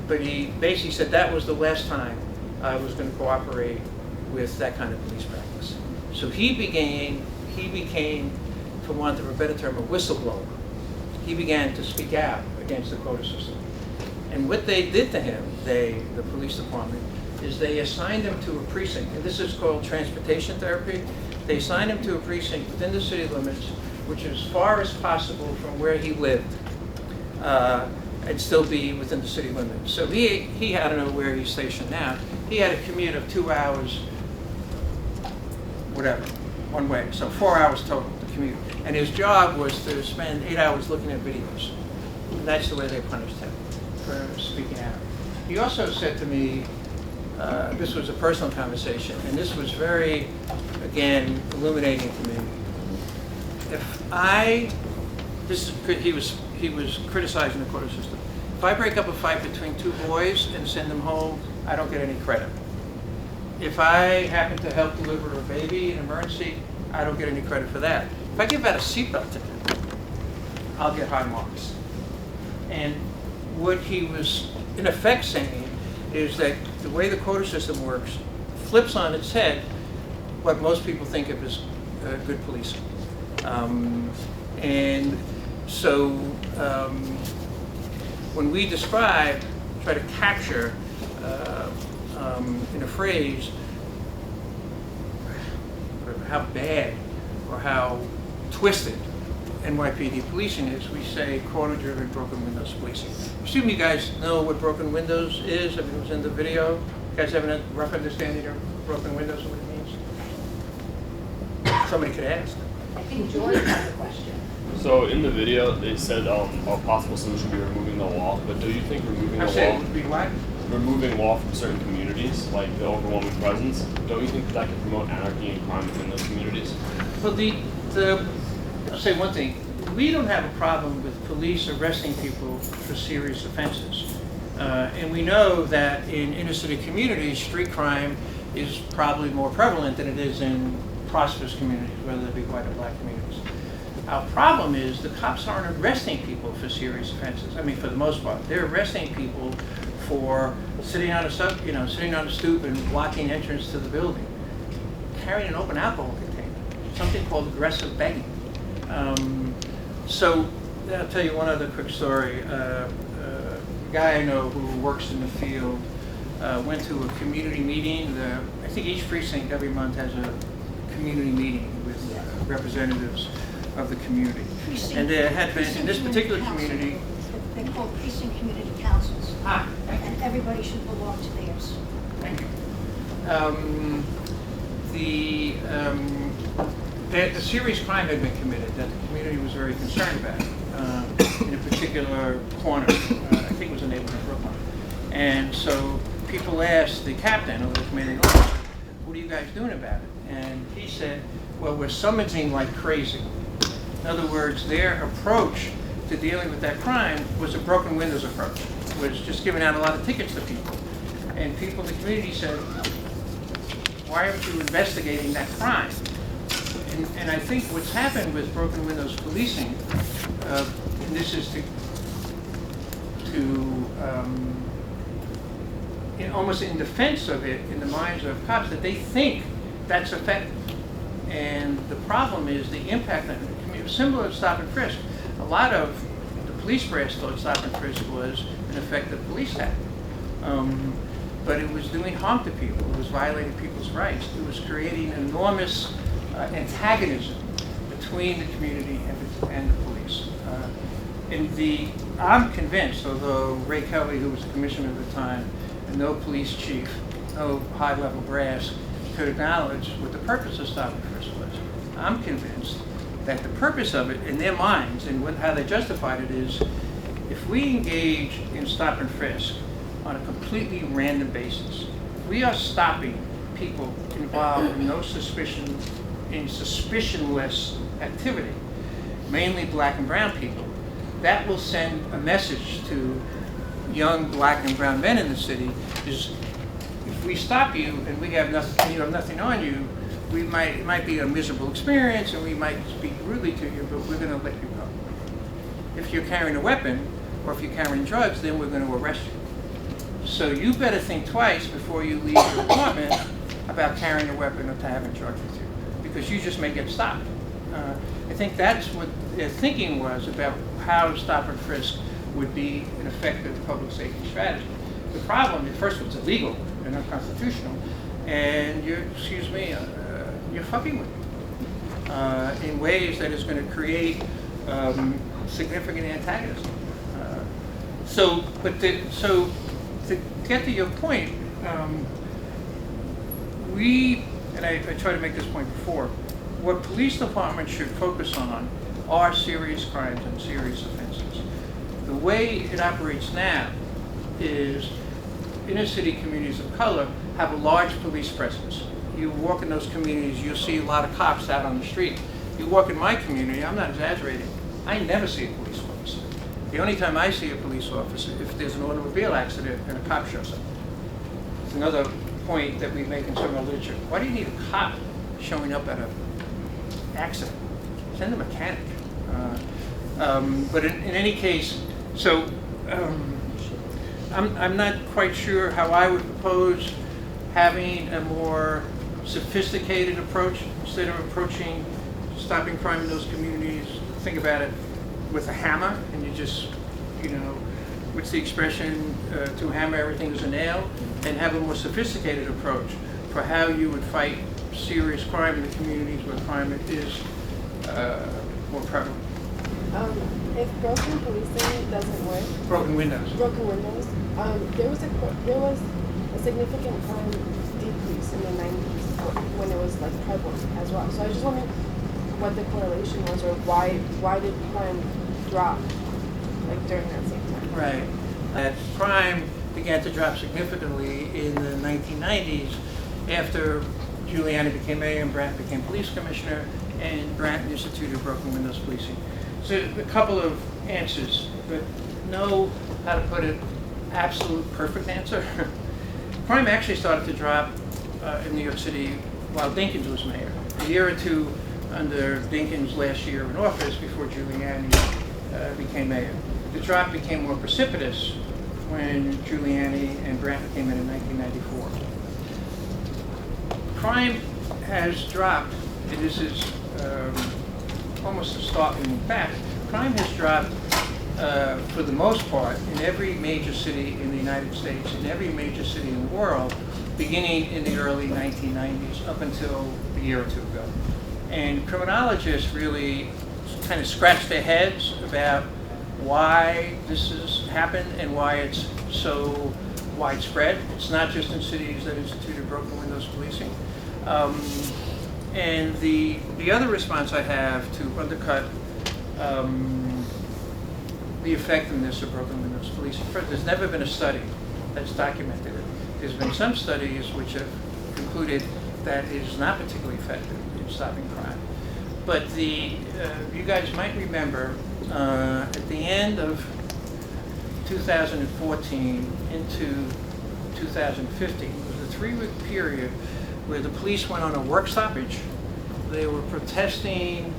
But he basically said that was the last time I was going to cooperate with that kind of police practice. So he became, for want of a better term, a whistleblower. He began to speak out against the quota system. And what they did to him, the police department, is they assigned him to a precinct, and this is called transportation therapy. They assigned him to a precinct within the city limits, which is as far as possible from where he lived, and still be within the city limits. So he I don't know where he's stationed now, he had a commute of 2 hours whatever, one way. So 4 hours total to commute. And his job was to spend 8 hours looking at videos. And that's the way they punished him for speaking out. He also said to me, this was a personal conversation, and this was very, again, illuminating to me. He was criticizing the quota system. If I break up a fight between two boys and send them home, I don't get any credit. If I happen to help deliver a baby in an emergency, I don't get any credit for that. If I give out a seatbelt ticket, I'll get high marks. And what he was in effect saying is that the way the quota system works flips on its head what most people think of as good policing. And so when we try to capture in a phrase how bad or how twisted NYPD policing is, we say quota-driven broken windows policing. I assume you guys know what broken windows is. I mean, it was in the video. You guys have a rough understanding of broken windows and what it means? Somebody could ask. I think George has a question. So in the video, they said a possible solution would be removing the wall. But do you think removing I'm the saying wall, it would be what? removing wall from certain communities, like the overwhelming presence, don't you think that could promote anarchy and crime within those communities? Well, I'll say one thing. We don't have a problem with police arresting people for serious offenses. And we know that in inner city communities, street crime is probably more prevalent than it is in prosperous communities, whether they be white or black communities. Our problem is the cops aren't arresting people for serious offenses. I mean, for the most part, they're arresting people for sitting on a stoop and blocking entrance to the building, carrying an open alcohol container, something called aggressive begging. So I'll tell you one other quick story. A guy I know who works in the field went to a community meeting. I think each precinct every month has a community meeting with representatives of the community. And there had been, in this particular community, They're called precinct community councils, thank you. and everybody should belong to theirs. Thank you. A serious crime had been committed that the community was very concerned about in a particular corner. I think it was a neighborhood in Brooklyn. And so people asked the captain of the commanding officer, what are you guys doing about it? And he said, well, we're summoning like crazy. In other words, their approach to dealing with that crime was a broken windows approach. It was just giving out a lot of tickets to people. And people in the community said, why aren't you investigating that crime? And I think what's happened with broken windows policing, and this is almost in defense of it in the minds of cops, that they think that's effective. And the problem is the impact on the community. Similar to stop and frisk. A lot of the police brass thought stop and frisk was an effective police tactic. But it was doing harm to people. It was violating people's rights. It was creating enormous antagonism between the community and the police. I'm convinced, although Ray Kelly, who was the commissioner at the time, and no police chief, no high-level brass could acknowledge what the purpose of stop and frisk was. I'm convinced that the purpose of it in their minds and how they justified it is, if we engage in stop and frisk on a completely random basis, we are stopping people involved in suspicionless activity, mainly black and brown people. That will send a message to young black and brown men in the city, is if we stop you and we have nothing, you have nothing on you, it might be a miserable experience and we might speak rudely to you, but we're going to let you go. If you're carrying a weapon or if you're carrying drugs, then we're going to arrest you. So you better think twice before you leave your apartment about carrying a weapon or to having drugs with you, because you just may get stopped. I think that's what their thinking was about how stop and frisk would be an effective public safety strategy. The problem is, first of all, it's illegal and unconstitutional, and you're fucking with it in ways that is going to create significant antagonism. So to get to your point, we and I tried to make this point before, what police departments should focus on are serious crimes and serious offenses. The way it operates now is inner city communities of color have a large police presence. You walk in those communities, you'll see a lot of cops out on the street. You walk in my community, I'm not exaggerating, I never see a police officer. The only time I see a police officer if there's an automobile accident and a cop shows up. It's another point that we make in some of our literature. Why do you need a cop showing up at an accident? Send a mechanic. But in any case, so I'm not quite sure how I would propose having a more sophisticated approach instead of approaching stopping crime in those communities. Think about it with a hammer, and you just, what's the expression, to hammer everything is a nail, and have a more sophisticated approach for how you would fight serious crime in the communities where crime is more prevalent. If broken policing doesn't work, Broken windows. there was a significant crime decrease in the 90s when it was like prevalent as well. So I was just wondering what the correlation was, or why did crime drop like during that same time? Right. That crime began to drop significantly in the 1990s after Giuliani became mayor and Brandt became police commissioner, and Brandt instituted broken windows policing. So a couple of answers, but no, how to put it, absolute perfect answer. Crime actually started to drop in New York City while Dinkins was mayor. A year or two under Dinkins' last year in office before Giuliani became mayor. The drop became more precipitous when Giuliani and Brandt came in 1994. Crime has dropped. This is almost a startling fact. Crime has dropped for the most part in every major city in the United States, in every major city in the world, beginning in the early 1990s up until a year or two ago. And criminologists really kind of scratch their heads about why this has happened and why it's so widespread. It's not just in cities that instituted broken windows policing. And the other response I have to undercut the effectiveness of broken windows policing, first, there's never been a study that's documented it. There's been some studies which have concluded that it is not particularly effective in stopping crime. But you guys might remember at the end of 2014 into 2015, it was a 3-week period where the police went on a work stoppage. They were protesting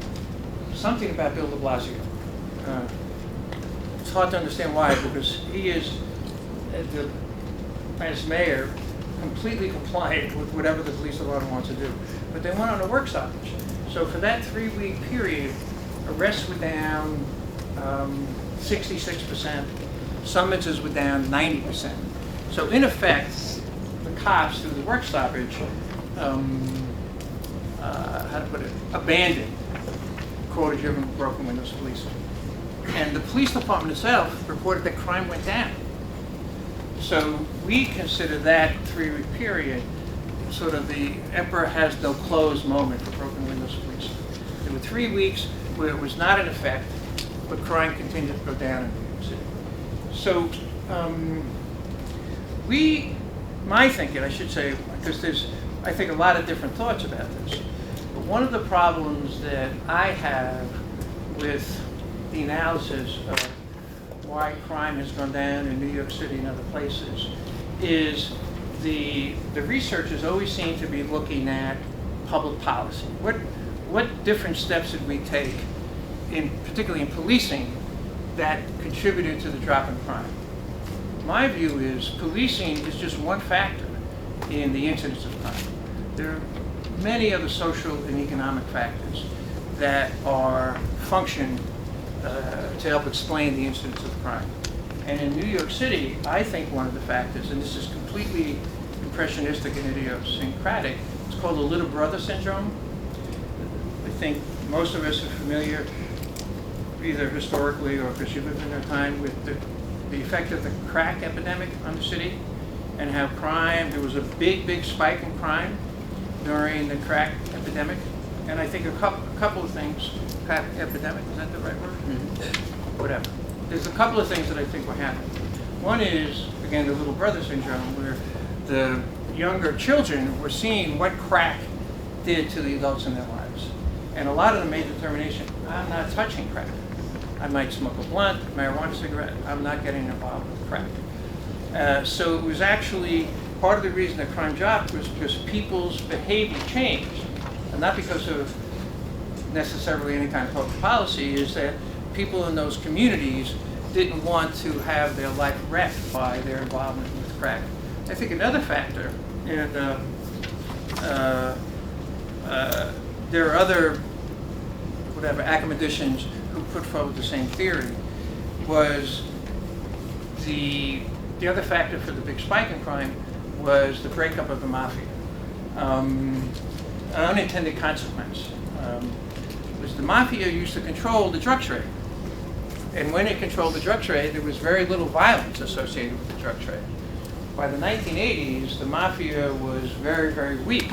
something about Bill de Blasio. It's hard to understand why, because he is, as mayor, completely compliant with whatever the police department wants to do. But they went on a work stoppage. So for that 3-week period, arrests were down 66%, summonses were down 90%. So in effect, the cops, through the work stoppage, abandoned quota-driven broken windows policing. And the police department itself reported that crime went down. So we consider that 3-week period sort of the emperor has no clothes moment for broken windows policing. There were 3 weeks where it was not in effect, but crime continued to go down in New York City. So my thinking, I should say, because there's, I think, a lot of different thoughts about this, but one of the problems that I have with the analysis of why crime has gone down in New York City and other places is the researchers always seem to be looking at public policy. What different steps did we take, particularly in policing, that contributed to the drop in crime? My view is policing is just one factor in the incidence of crime. There are many other social and economic factors that are function to help explain the incidence of crime. And in New York City, I think one of the factors, and this is completely impressionistic and idiosyncratic, it's called the little brother syndrome. I think most of us are familiar, either historically or because you lived in our time, with the effect of the crack epidemic on the city and how crime, there was a big spike in crime. during the crack epidemic. And I think a couple of things, crack epidemic, is that the right word? Whatever. There's a couple of things that I think were happening. One is, again, the little brother syndrome, where the younger children were seeing what crack did to the adults in their lives. And a lot of them made the determination, I'm not touching crack. I might smoke a blunt, marijuana cigarette, I'm not getting involved with crack. So it was actually, part of the reason that crime dropped was because people's behavior changed. And not because of necessarily any kind of public policy, is that people in those communities didn't want to have their life wrecked by their involvement with crack. I think another factor, and there are other academicians who put forward the same theory, was the other factor for the big spike in crime was the breakup of the mafia. An unintended consequence was the mafia used to control the drug trade. And when it controlled the drug trade, there was very little violence associated with the drug trade. By the 1980s, the mafia was very, very weak.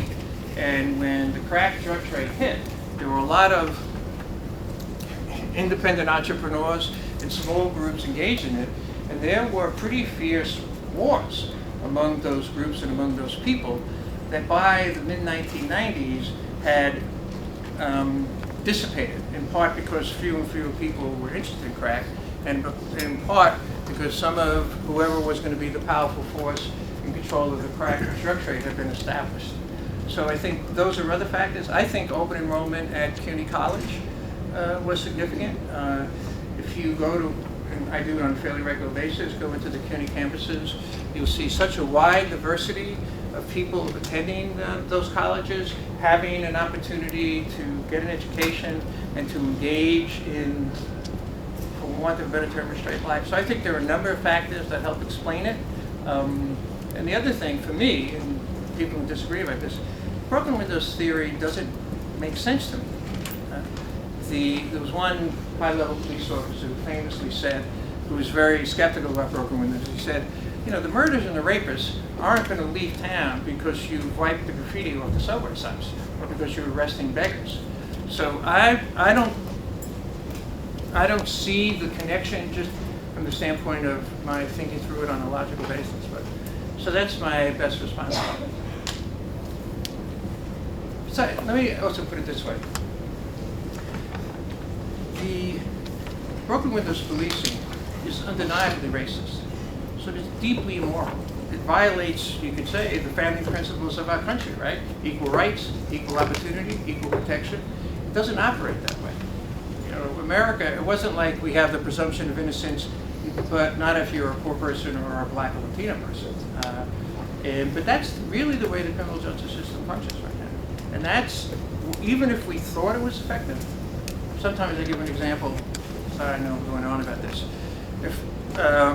And when the crack drug trade hit, there were a lot of independent entrepreneurs and small groups engaged in it. And there were pretty fierce wars among those groups and among those people that by the mid-1990s had dissipated, in part because fewer and fewer people were interested in crack, and in part because some of whoever was going to be the powerful force in control of the crack drug trade had been established. So I think those are other factors. I think open enrollment at CUNY College was significant. If you go to, and I do it on a fairly regular basis, go into the CUNY campuses, you'll see such a wide diversity of people attending those colleges, having an opportunity to get an education and to engage in, for want of a better term, a straight life. So I think there are a number of factors that help explain it. And the other thing for me, and people who disagree about this, broken windows theory doesn't make sense to me. There was one high-level police officer who famously said, who was very skeptical about broken windows, he said, you know, the murders and the rapists aren't going to leave town because you wiped the graffiti off the subway signs or because you're arresting beggars. So I don't see the connection just from the standpoint of my thinking through it on a logical basis. But so that's my best response. So let me also put it this way. The broken windows policing is undeniably racist. So it's deeply immoral. It violates, you could say, the founding principles of our country, right? Equal rights, equal opportunity, equal protection. It doesn't operate that way. You know, America, it wasn't like we have the presumption of innocence, but not if you're a poor person or a black or Latino person. But that's really the way the criminal justice system functions right now. And that's, even if we thought it was effective, sometimes I give an example, sorry, I know I'm going on about this. If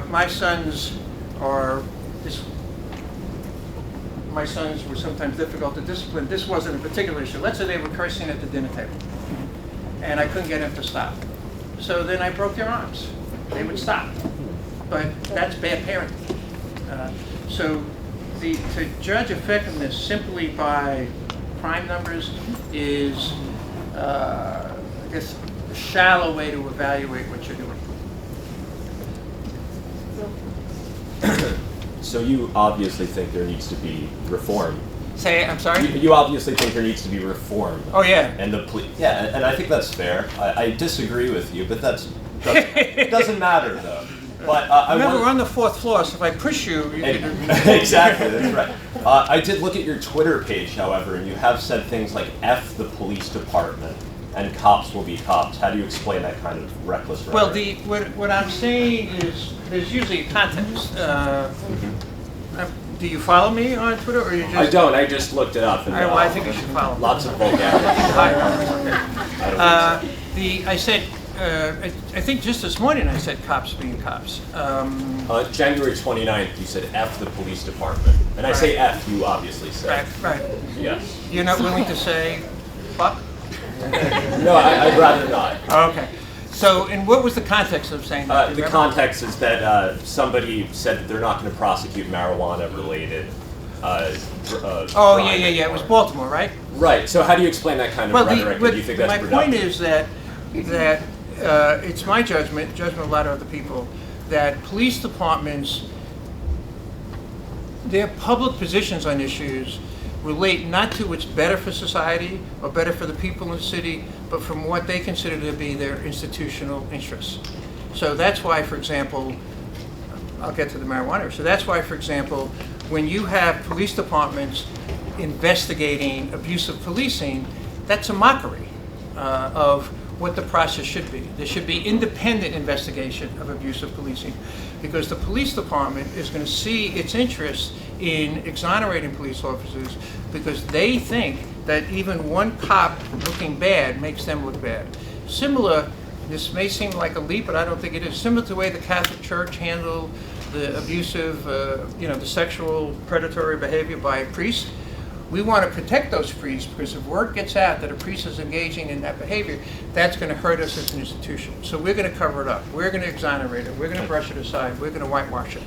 my sons were sometimes difficult to discipline. This wasn't a particular issue. Let's say they were cursing at the dinner table, and I couldn't get them to stop. So then I broke their arms. They would stop. But that's bad parenting. So to judge effectiveness simply by crime numbers is, I guess, a shallow way to evaluate what you're doing. So you obviously think there needs to be reform. Say, I'm sorry? You obviously think there needs to be reform. Oh, yeah. And yeah, and I think that's fair. I disagree with you, but doesn't matter though. But remember, we're on the 4th floor, so if I push you, you can... Exactly, that's right. I did look at your Twitter page, however, and you have said things like F the police department and cops will be cops. How do you explain that kind of reckless rhetoric? Well, what I'm saying is there's usually a context. Do you follow me on Twitter, or you just... I don't. I just looked it up. And, all right, well, I think you should follow me. Lots of vulgarity. I said, I think just this morning I said cops being cops. January 29th, you said F the police department. And I say F, you obviously say. Right. Yes. You're not willing to say fuck? No, I'd rather not. Okay. So, and what was the context of saying that? The context is that somebody said that they're not going to prosecute marijuana-related Oh, crime yeah, it was anymore. Baltimore, right? Right. So how do you explain that kind of Well, rhetoric? And do you think that's my productive? point is that it's my judgment of a lot of other people, that police departments, their public positions on issues relate not to what's better for society or better for the people in the city, but from what they consider to be their institutional interests. So that's why, for example, I'll get to the marijuana. So that's why, for example, when you have police departments investigating abusive policing, that's a mockery of what the process should be. There should be independent investigation of abusive policing, because the police department is going to see its interest in exonerating police officers because they think that even one cop looking bad makes them look bad. Similar, this may seem like a leap, but I don't think it is, similar to the way the Catholic Church handled the abusive, the sexual predatory behavior by priests. We want to protect those priests, because if word gets out that a priest is engaging in that behavior, that's going to hurt us as an institution. So we're going to cover it up. We're going to exonerate it. We're going to brush it aside. We're going to whitewash it.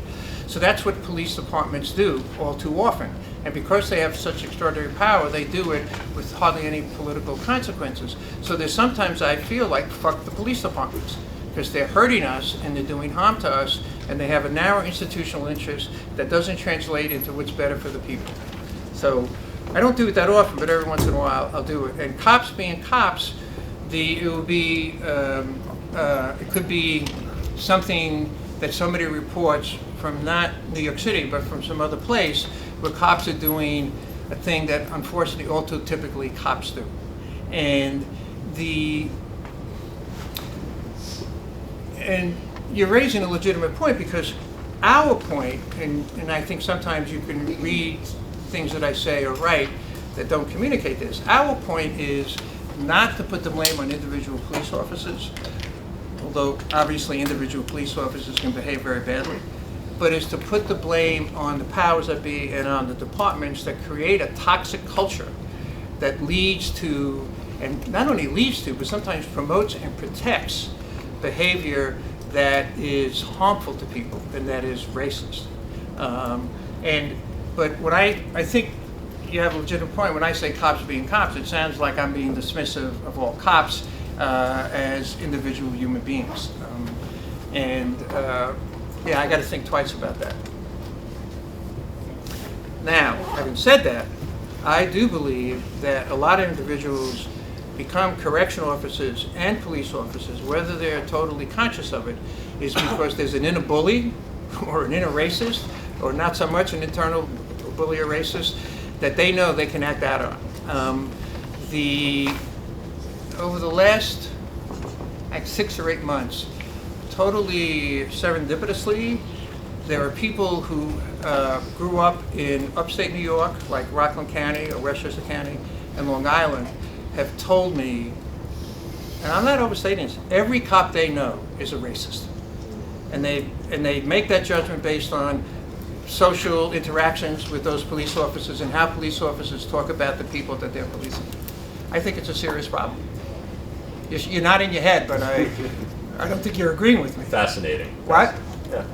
So that's what police departments do all too often. And because they have such extraordinary power, they do it with hardly any political consequences. So there's sometimes I feel like, fuck the police departments, because they're hurting us and they're doing harm to us, and they have a narrow institutional interest that doesn't translate into what's better for the people. So I don't do it that often, but every once in a while I'll do it. And cops being cops, it could be something that somebody reports from not New York City, but from some other place, where cops are doing a thing that unfortunately all too typically cops do. And you're raising a legitimate point, because our point, and I think sometimes you can read things that I say or write that don't communicate this. Our point is not to put the blame on individual police officers, although obviously individual police officers can behave very badly, but is to put the blame on the powers that be and on the departments that create a toxic culture that leads to, and not only leads to, but sometimes promotes and protects behavior that is harmful to people and that is racist. But when I think you have a legitimate point. When I say cops being cops, it sounds like I'm being dismissive of all cops as individual human beings. Yeah, I got to think twice about that. Now, having said that, I do believe that a lot of individuals become correctional officers and police officers, whether they're totally conscious of it, is because there's an inner bully or an inner racist, or not so much an internal bully or racist, that they know they can act out on. Over the last 6 or 8 months, totally serendipitously, there are people who grew up in upstate New York, like Rockland County or Westchester County and Long Island, have told me, and I'm not overstating this, every cop they know is a racist. And they make that judgment based on social interactions with those police officers and how police officers talk about the people that they're policing. I think it's a serious problem. You're nodding your head, but I don't think you're agreeing with me. Fascinating. What? Yeah.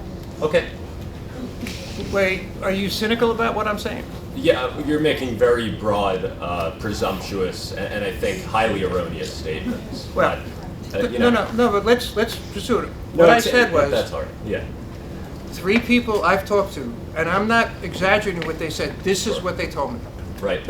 Okay. Wait, are you cynical about what I'm saying? Yeah, you're making very broad, presumptuous, and I think highly erroneous statements. Well, but, no, but let's pursue it. No, What I said was, that's all right. Yeah. 3 people I've talked to, and I'm not exaggerating what they said, this is what they told me. Right.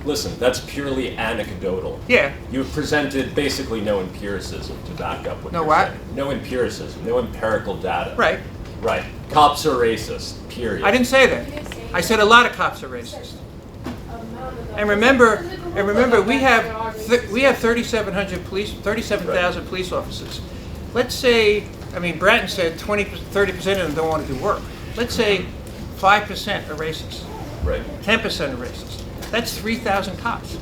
Listen, that's purely anecdotal. Yeah. You've presented basically no empiricism to back up what No you're what? saying. No empiricism, no empirical data. Right. Right. Cops are racist, period. I didn't say that. I said a lot of cops are racist. And remember, we have 3,700 police, 37,000 police officers. Let's say, Bratton said 30% of them don't want to do work. Let's say 5% are racist. Right. 10% are racist. That's 3,000 cops.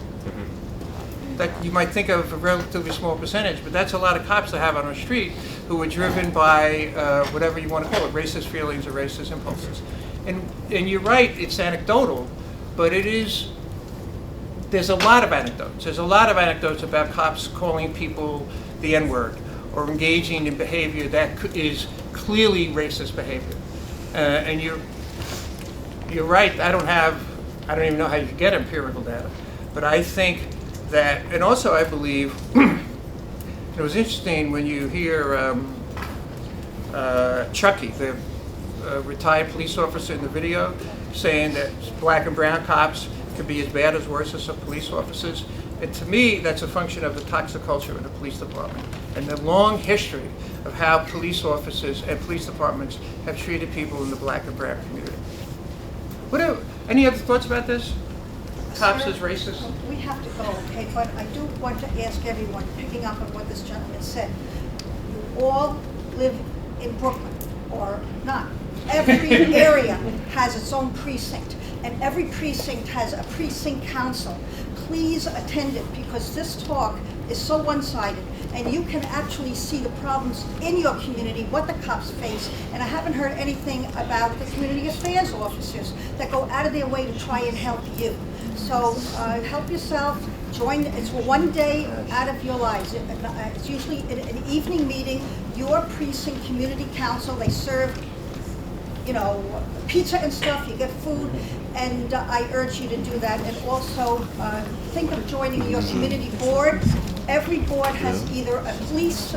That you might think of a relatively small percentage, but that's a lot of cops to have on our street who are driven by whatever you want to call it, racist feelings or racist impulses. And you're right, it's anecdotal, but there's a lot of anecdotes. There's a lot of anecdotes about cops calling people the N-word or engaging in behavior that is clearly racist behavior. And you're right, I don't have I don't even know how you get empirical data, but I think that, and also I believe, it was interesting when you hear Chucky, the retired police officer in the video, saying that black and brown cops could be as bad as worse as some police officers. And to me, that's a function of the toxic culture in the police department and the long history of how police officers and police departments have treated people in the black and brown community. Any other thoughts about this? Cops as racist? We have to go, okay, but I do want to ask everyone, picking up on what this gentleman said, you all live in Brooklyn, or not. Every area has its own precinct, and every precinct has a precinct council. Please attend it, because this talk is so one-sided, and you can actually see the problems in your community, what the cops face, and I haven't heard anything about the community affairs officers that go out of their way to try and help you. So help yourself, join, it's one day out of your lives. It's usually an evening meeting, your precinct community council, they serve, you know, pizza and stuff, you get food, and I urge you to do that. And also think of joining your community board. Every board has either a police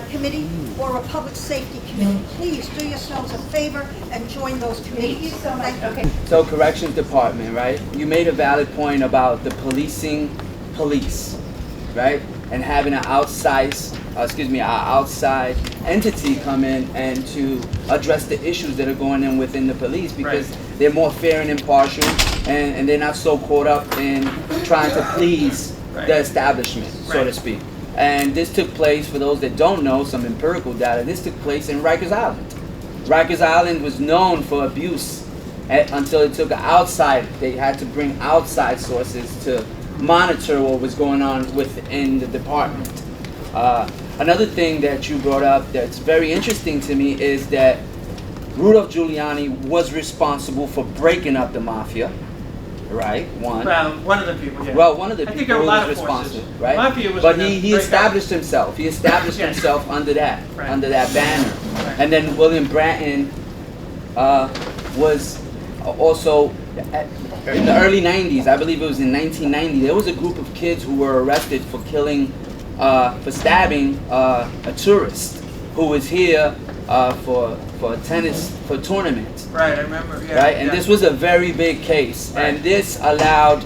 committee or a public safety committee. Please do yourselves a favor and join those committees. Thank you so much. Okay. So corrections department, right? You made a valid point about the policing police, right? And having an outside entity come in and to address the issues that are going on within the police, because they're more fair and impartial, and they're not so caught up in trying to please the establishment, so to speak. And this took place, for those that don't know, some empirical data, this took place in Rikers Island. Rikers Island was known for abuse until it took outside, they had to bring outside sources to monitor what was going on within the department. Another thing that you brought up that's very interesting to me is that Rudolph Giuliani was responsible for breaking up the mafia, right? One of the people, yeah. Well, one of the people who was responsible, right? Mafia was but he established himself. He established himself under that banner. Right. And then William Bratton was also in the early 90s, I believe it was in 1990, there was a group of kids who were arrested for stabbing a tourist who was here for a tournament. Right, I remember. Yeah, right, and this was a very big case, and this allowed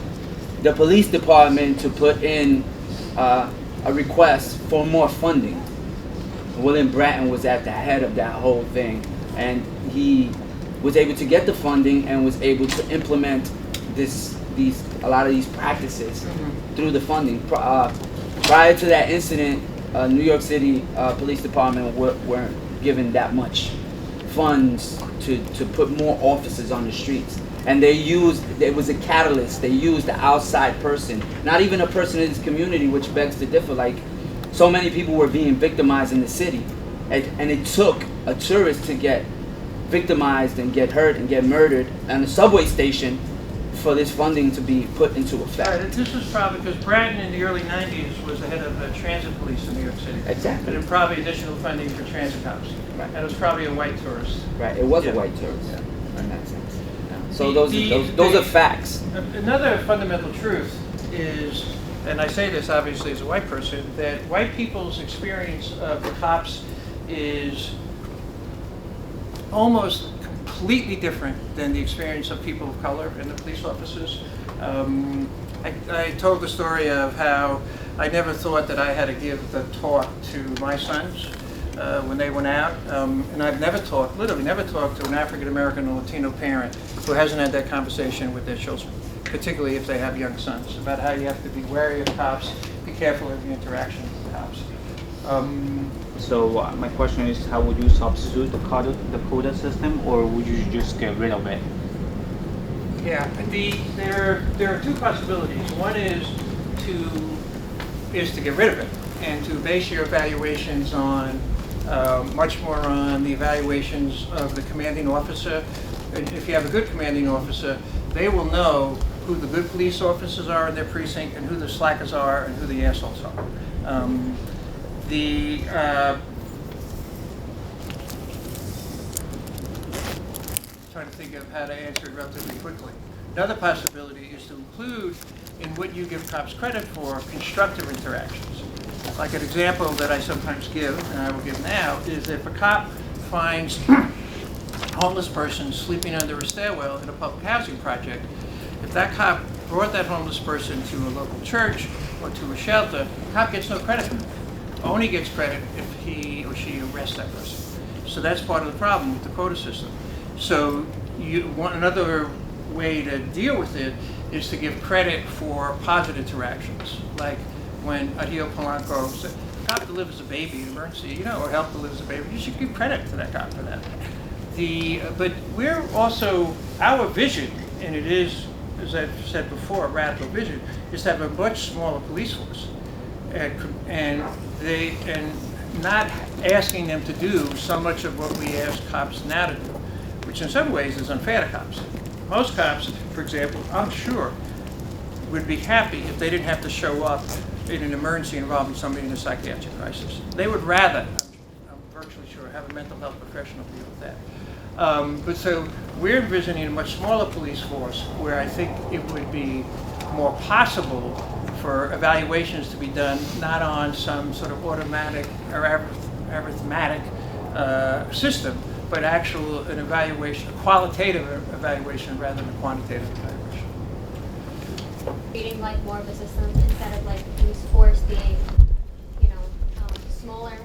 the police department to put in a request for more funding. William Bratton was at the head of that whole thing, and he was able to get the funding and was able to implement a lot of these practices through the funding. Prior to that incident, New York City Police Department weren't given that much funds to put more officers on the streets. And it was a catalyst. They used the outside person, not even a person in this community, which begs to differ. Like, so many people were being victimized in the city, and it took a tourist to get victimized and get hurt and get murdered on a subway station for this funding to be put into effect. Right, this was probably because Bratton in the early 90s was the head of transit police in New York City. Exactly. And probably additional funding for transit cops. Right. And it was probably a white tourist. Right, it was a white tourist in that sense. So those are facts. Another fundamental truth is, and I say this obviously as a white person, that white people's experience of the cops is almost completely different than the experience of people of color and the police officers. I told the story of how I never thought that I had to give the talk to my sons when they went out, and I've literally never talked to an African American or Latino parent who hasn't had that conversation with their children, particularly if they have young sons, about how you have to be wary of cops, be careful of the interaction with the cops. So my question is, how would you substitute the quota system, or would you just get rid of it? Yeah, there are two possibilities. One is to get rid of it and to base your evaluations on much more on the evaluations of the commanding officer. And if you have a good commanding officer, they will know who the good police officers are in their precinct and who the slackers are and who the assholes are. Trying to think of how to answer it relatively quickly. Another possibility is to include in what you give cops credit for constructive interactions. Like an example that I sometimes give, and I will give now, is if a cop finds a homeless person sleeping under a stairwell in a public housing project, if that cop brought that homeless person to a local church or to a shelter, the cop gets no credit. Only gets credit if he or she arrests that person. So that's part of the problem with the quota system. So another way to deal with it is to give credit for positive interactions. Like when Adil Polanco said, a cop delivers a baby in emergency, or help delivers a baby, you should give credit to that cop for that. But we're also, our vision, and it is, as I've said before, a radical vision, is to have a much smaller police force. And not asking them to do so much of what we ask cops now to do, which in some ways is unfair to cops. Most cops, for example, I'm sure, would be happy if they didn't have to show up in an emergency involving somebody in a psychiatric crisis. They would rather, I'm virtually sure, have a mental health professional deal with that. But so we're envisioning a much smaller police force where I think it would be more possible for evaluations to be done not on some sort of automatic or arithmetic system, but an evaluation, a qualitative evaluation rather than a quantitative evaluation. Treating like more of a system instead of like police force being, smaller.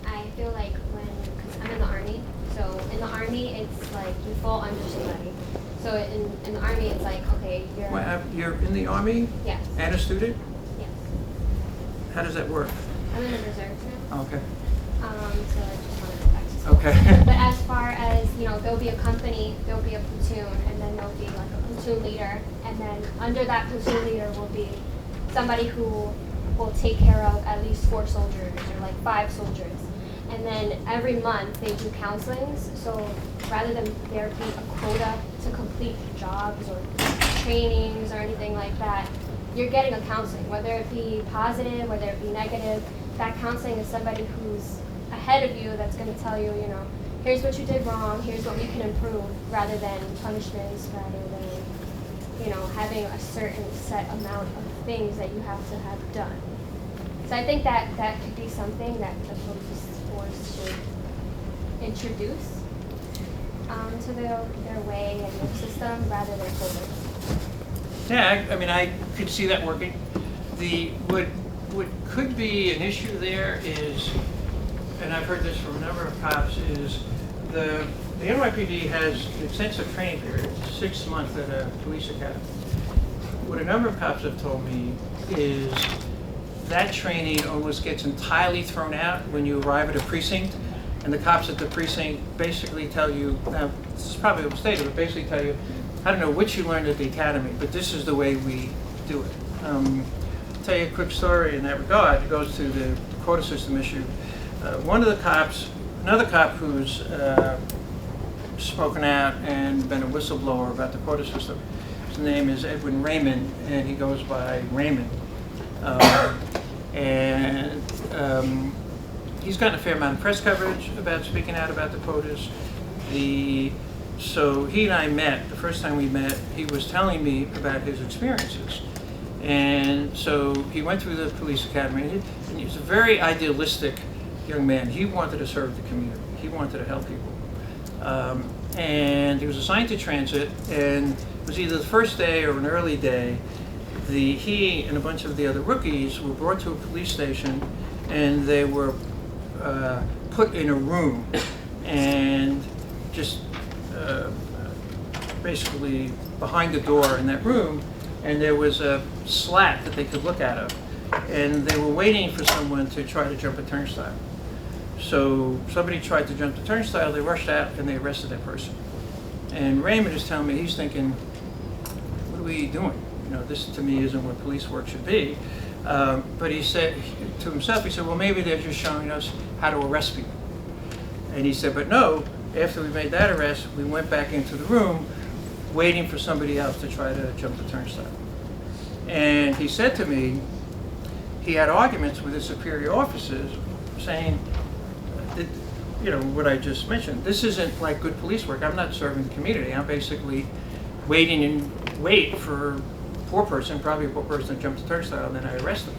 I feel like because I'm in the Army, so in the Army it's like you fall under somebody. So in the Army it's like, okay, You're in the Army? Yes. And a student? Yes. How does that work? I'm in the reserves now. Okay. So I just wanted to go back to school. Okay. But as far as, there'll be a company, there'll be a platoon, and then there'll be like a platoon leader, and then under that platoon leader will be somebody who will take care of at least 4 soldiers or like 5 soldiers. And then every month they do counselings, so rather than there be a quota to complete jobs or trainings or anything like that, you're getting a counseling, whether it be positive, whether it be negative. That counseling is somebody who's ahead of you that's going to tell you, here's what you did wrong, here's what we can improve, rather than punishments, rather than, having a certain set amount of things that you have to have done. So I think that could be something that the police force should introduce to their way and their system rather than quotas. Yeah, I could see that working. What could be an issue there is, and I've heard this from a number of cops, is the NYPD has an extensive training period, 6 months at a police academy. What a number of cops have told me is that training almost gets entirely thrown out when you arrive at a precinct, and the cops at the precinct basically tell you, now this is probably overstated, but basically tell you, I don't know what you learned at the academy, but this is the way we do it. I'll tell you a quick story in that regard. It goes to the quota system issue. Another cop who's spoken out and been a whistleblower about the quota system, his name is Edwin Raymond, and he goes by Raymond. He's gotten a fair amount of press coverage about speaking out about the quotas. So he and I met, the first time we met, he was telling me about his experiences. And so he went through the police academy, and he was a very idealistic young man. He wanted to serve the community. He wanted to help people. And he was assigned to transit, and it was either the first day or an early day. He and a bunch of the other rookies were brought to a police station, and they were put in a room and just basically behind the door in that room, and there was a slat that they could look out of, and they were waiting for someone to try to jump a turnstile. So somebody tried to jump the turnstile, they rushed out and they arrested that person. And Raymond is telling me, he's thinking, what are we doing? This to me isn't what police work should be. But he said to himself, he said, well, maybe they're just showing us how to arrest people. And he said, but no, after we made that arrest, we went back into the room waiting for somebody else to try to jump the turnstile. And he said to me, he had arguments with his superior officers saying, that, what I just mentioned, this isn't like good police work. I'm not serving the community. I'm basically waiting wait for a poor person, probably a poor person to jump the turnstile, and then I arrest them.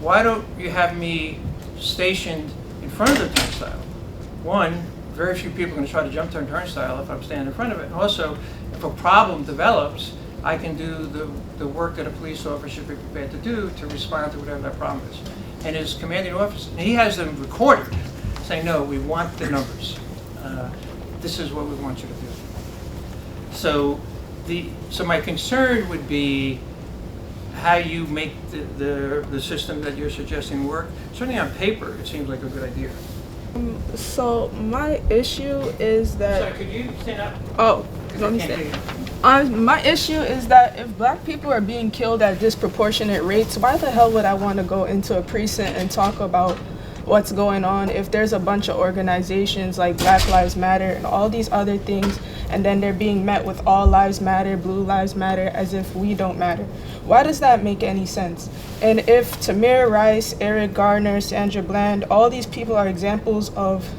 Why don't you have me stationed in front of the turnstile? One, very few people are going to try to jump the turnstile if I'm standing in front of it. And also, if a problem develops, I can do the work that a police officer should be prepared to do to respond to whatever that problem is. And his commanding officer, and he has them recorded, saying, no, we want the numbers. This is what we want you to do. So my concern would be how you make the system that you're suggesting work. Certainly on paper, it seems like a good idea. So my issue is that. Sorry, could you stand up? Oh, Because I let me can't say. hear you. My issue is that if black people are being killed at disproportionate rates, why the hell would I want to go into a precinct and talk about what's going on if there's a bunch of organizations like Black Lives Matter and all these other things, and then they're being met with All Lives Matter, Blue Lives Matter, as if we don't matter? Why does that make any sense? And if Tamir Rice, Eric Garner, Sandra Bland, all these people are examples of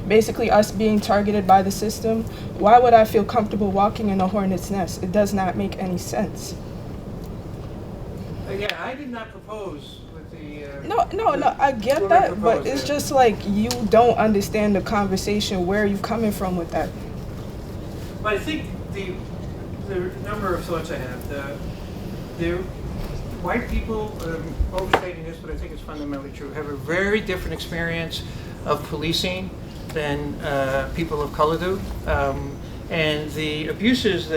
basically us being targeted by the system, why would I feel comfortable walking in a hornet's nest? It does not make any sense. Yeah, I did not propose with the. No, I get Whoever that, but proposed it's it. just like you don't understand the conversation. Where are you coming from with that? But I think the number of thoughts I have, the white people, overstating this, but I think it's fundamentally true, have a very different experience of policing than people of color do. And the abuses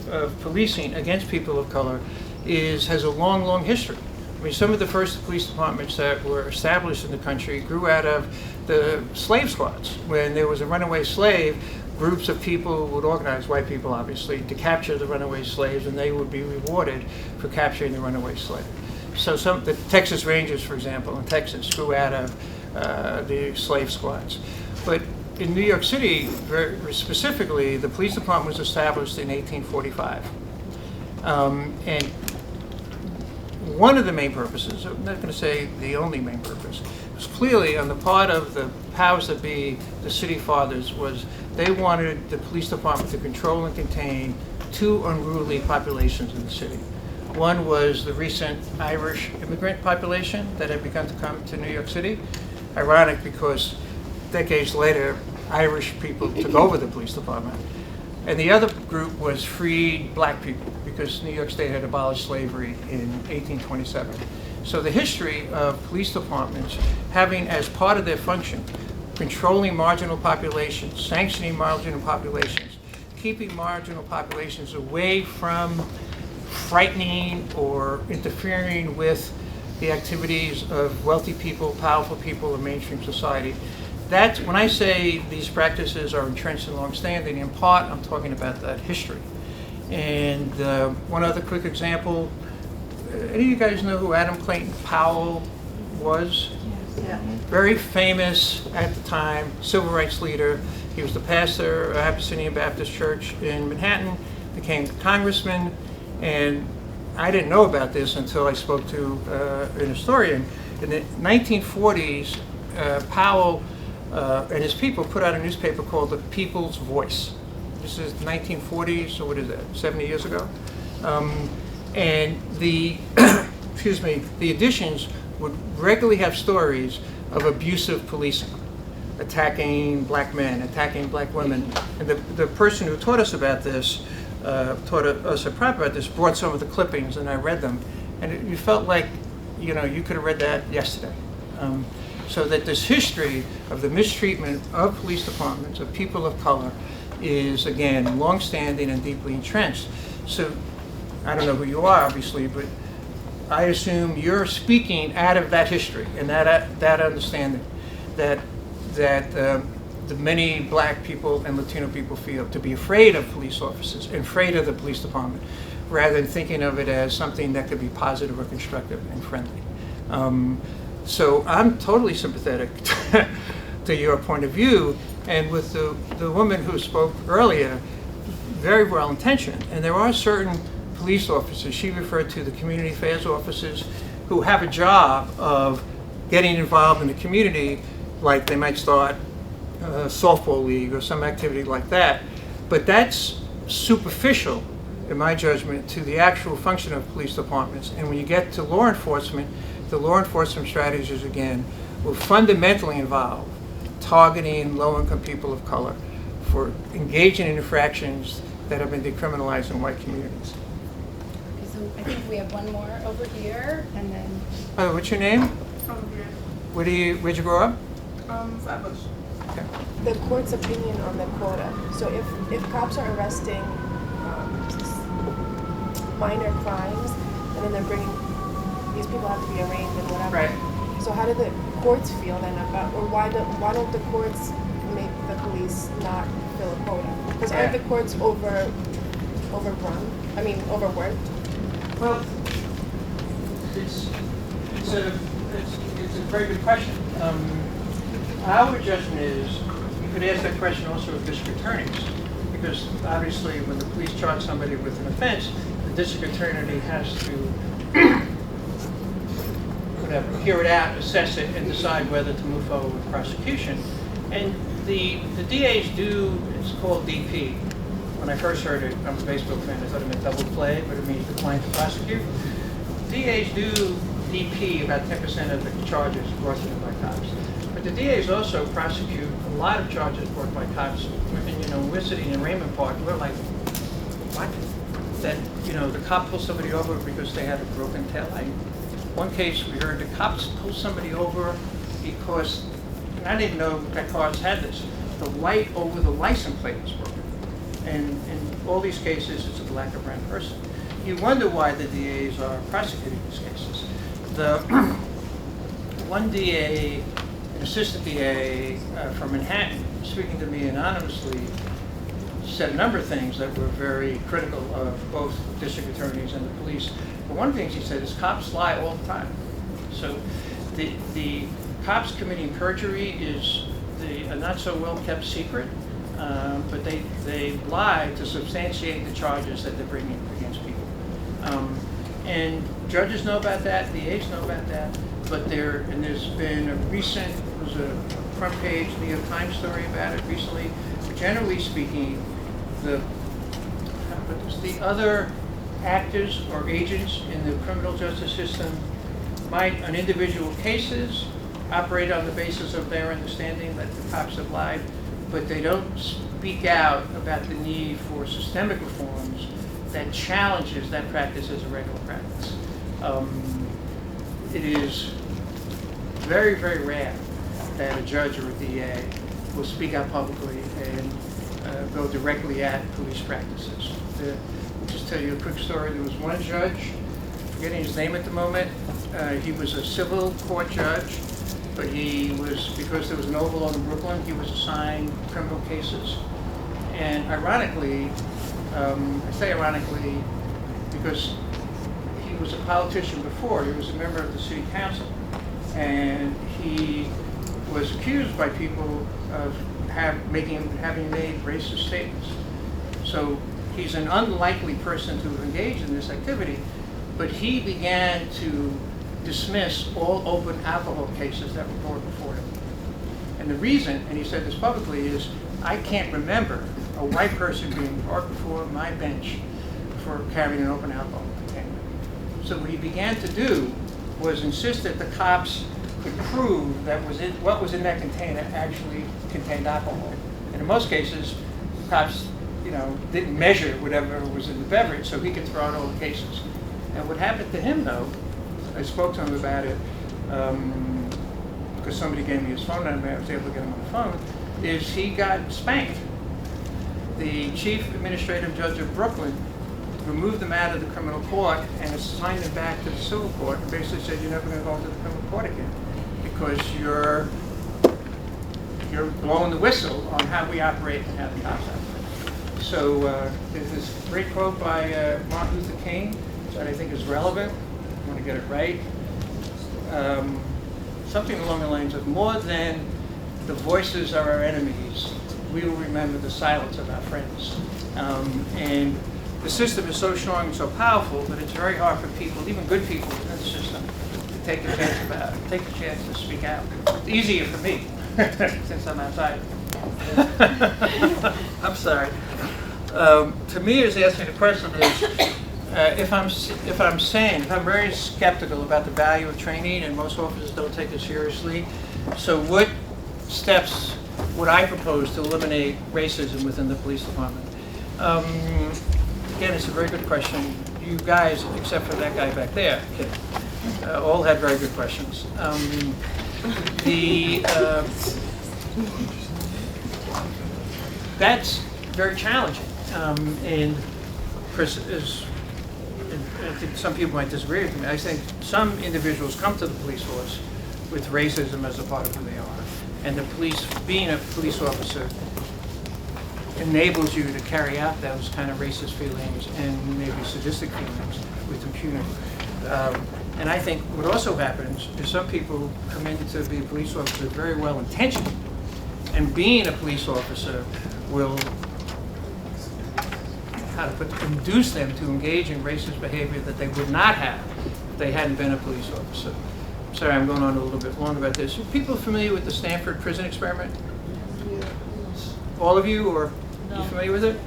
of policing against people of color has a long, long history. I mean, some of the first police departments that were established in the country grew out of the slave squads. When there was a runaway slave, groups of people would organize, white people obviously, to capture the runaway slaves, and they would be rewarded for capturing the runaway slave. So the Texas Rangers, for example, in Texas, grew out of the slave squads. But in New York City, very specifically, the police department was established in 1845. And one of the main purposes, I'm not going to say the only main purpose, was clearly on the part of the powers that be, the city fathers, was they wanted the police department to control and contain two unruly populations in the city. One was the recent Irish immigrant population that had begun to come to New York City. Ironic, because decades later, Irish people took over the police department. And the other group was freed black people, because New York State had abolished slavery in 1827. So the history of police departments having as part of their function controlling marginal populations, sanctioning marginal populations, keeping marginal populations away from frightening or interfering with the activities of wealthy people, powerful people in mainstream society. That's when I say these practices are entrenched and long-standing. In part, I'm talking about that history. And one other quick example, any of you guys know who Adam Clayton Powell was? Yeah. Very famous at the time, civil rights leader. He was the pastor of Abyssinian Baptist Church in Manhattan, became congressman, and I didn't know about this until I spoke to an historian. In the 1940s, Powell and his people put out a newspaper called The People's Voice. This is 1940s, so what is that, 70 years ago? And the, excuse me, the editions would regularly have stories of abusive policing, attacking black men, attacking black women. And the person who taught us about this, taught us a prep about this, brought some of the clippings, and I read them. And you felt like, you know, you could have read that yesterday. So that this history of the mistreatment of police departments, of people of color, is, again, long-standing and deeply entrenched. So I don't know who you are, obviously, but I assume you're speaking out of that history and that understanding that the many black people and Latino people feel, to be afraid of police officers and afraid of the police department, rather than thinking of it as something that could be positive or constructive and friendly. So I'm totally sympathetic to your point of view, and with the woman who spoke earlier, very well intentioned. And there are certain police officers, she referred to the community affairs officers, who have a job of getting involved in the community, like they might start a softball league or some activity like that. But that's superficial in my judgment, to the actual function of police departments. And when you get to law enforcement, the law enforcement strategies, again, will fundamentally involve targeting low-income people of color for engaging in infractions that have been decriminalized in white communities. Okay, so I think we have one more over here, and then. Oh, what's your name? Where'd you grow up? Flatbush. Okay. The court's opinion on the quota. So if cops are arresting minor crimes, and then they're bringing, these people have to be arraigned and whatever. Right. So how do the courts feel then about, or why don't the courts make the police not fill a quota? Because aren't the courts overrun? I mean, overworked? Well, it's a very good question. Our judgment is, you could ask that question also of district attorneys, because obviously when the police charge somebody with an offense, the district attorney has to hear it out, assess it, and decide whether to move forward with prosecution. And the DAs do, it's called DP. When I first heard it, I'm a baseball fan, I thought it meant double play, but it means decline to prosecute. DAs do DP about 10% of the charges brought to them by cops. But the DAs also prosecute a lot of charges brought by cops. And, we're sitting in Raymond Park, we're like, what? That, the cop pulls somebody over because they had a broken taillight. One case we heard the cops pull somebody over because, and I didn't even know that cars had this, the light over the license plate was broken. And in all these cases, it's a black or brown person. You wonder why the DAs are prosecuting these cases. The one DA, an assistant DA from Manhattan, speaking to me anonymously, said a number of things that were very critical of both district attorneys and the police. But one of the things he said is cops lie all the time. So the cops committing perjury is a not so well kept secret, but they lie to substantiate the charges that they're bringing against people. And judges know about that, DAs know about that, but there's been a recent, it was a front page New York Times story about it recently. Generally speaking, the other actors or agents in the criminal justice system might, on individual cases, operate on the basis of their understanding that the cops have lied, but they don't speak out about the need for systemic reforms that challenges that practice as a regular practice. It is very, very rare that a judge or a DA will speak out publicly and go directly at police practices. I'll just tell you a quick story. There was one judge, forgetting his name at the moment, he was a civil court judge, but he was, because there was an overload in Brooklyn, he was assigned criminal cases. And ironically, I say ironically because he was a politician before, he was a member of the city council, and he was accused by people of having made racist statements. So he's an unlikely person to have engaged in this activity, but he began to dismiss all open alcohol cases that were brought before him. And the reason, and he said this publicly, is I can't remember a white person being brought before my bench for carrying an open alcohol container. So what he began to do was insist that the cops could prove that what was in that container actually contained alcohol. And in most cases, cops, didn't measure whatever was in the beverage, so he could throw out all the cases. And what happened to him, though, I spoke to him about it because somebody gave me his phone number, I was able to get him on the phone, is he got spanked. The chief administrative judge of Brooklyn removed him out of the criminal court and assigned him back to the civil court and basically said, you're never going to go into the criminal court again because you're blowing the whistle on how we operate and how the cops operate. So there's this great quote by Martin Luther King that I think is relevant. I want to get it right. Something along the lines of, more than the voices of our enemies, we will remember the silence of our friends. And the system is so strong and so powerful that it's very hard for people, even good people within the system, to take the chance to speak out. It's easier for me, since I'm outside. I'm sorry. To me, is asking the question is, if I'm very skeptical about the value of training, and most officers don't take it seriously, so what steps would I propose to eliminate racism within the police department? Again, it's a very good question. You guys, except for that guy back there, all had very good questions. That's very challenging, and Chris is. I think some people might disagree with me. I think some individuals come to the police force with racism as a part of who they are, and the police, being a police officer, enables you to carry out those kind of racist feelings and maybe sadistic feelings with impunity. And I think what also happens is some people come in to be a police officer very well intentioned, and being a police officer will, induce them to engage in racist behavior that they would not have if they hadn't been a police officer. Sorry, I'm going on a little bit long about this. Are people familiar with the Stanford prison experiment? All of you, or you familiar with it?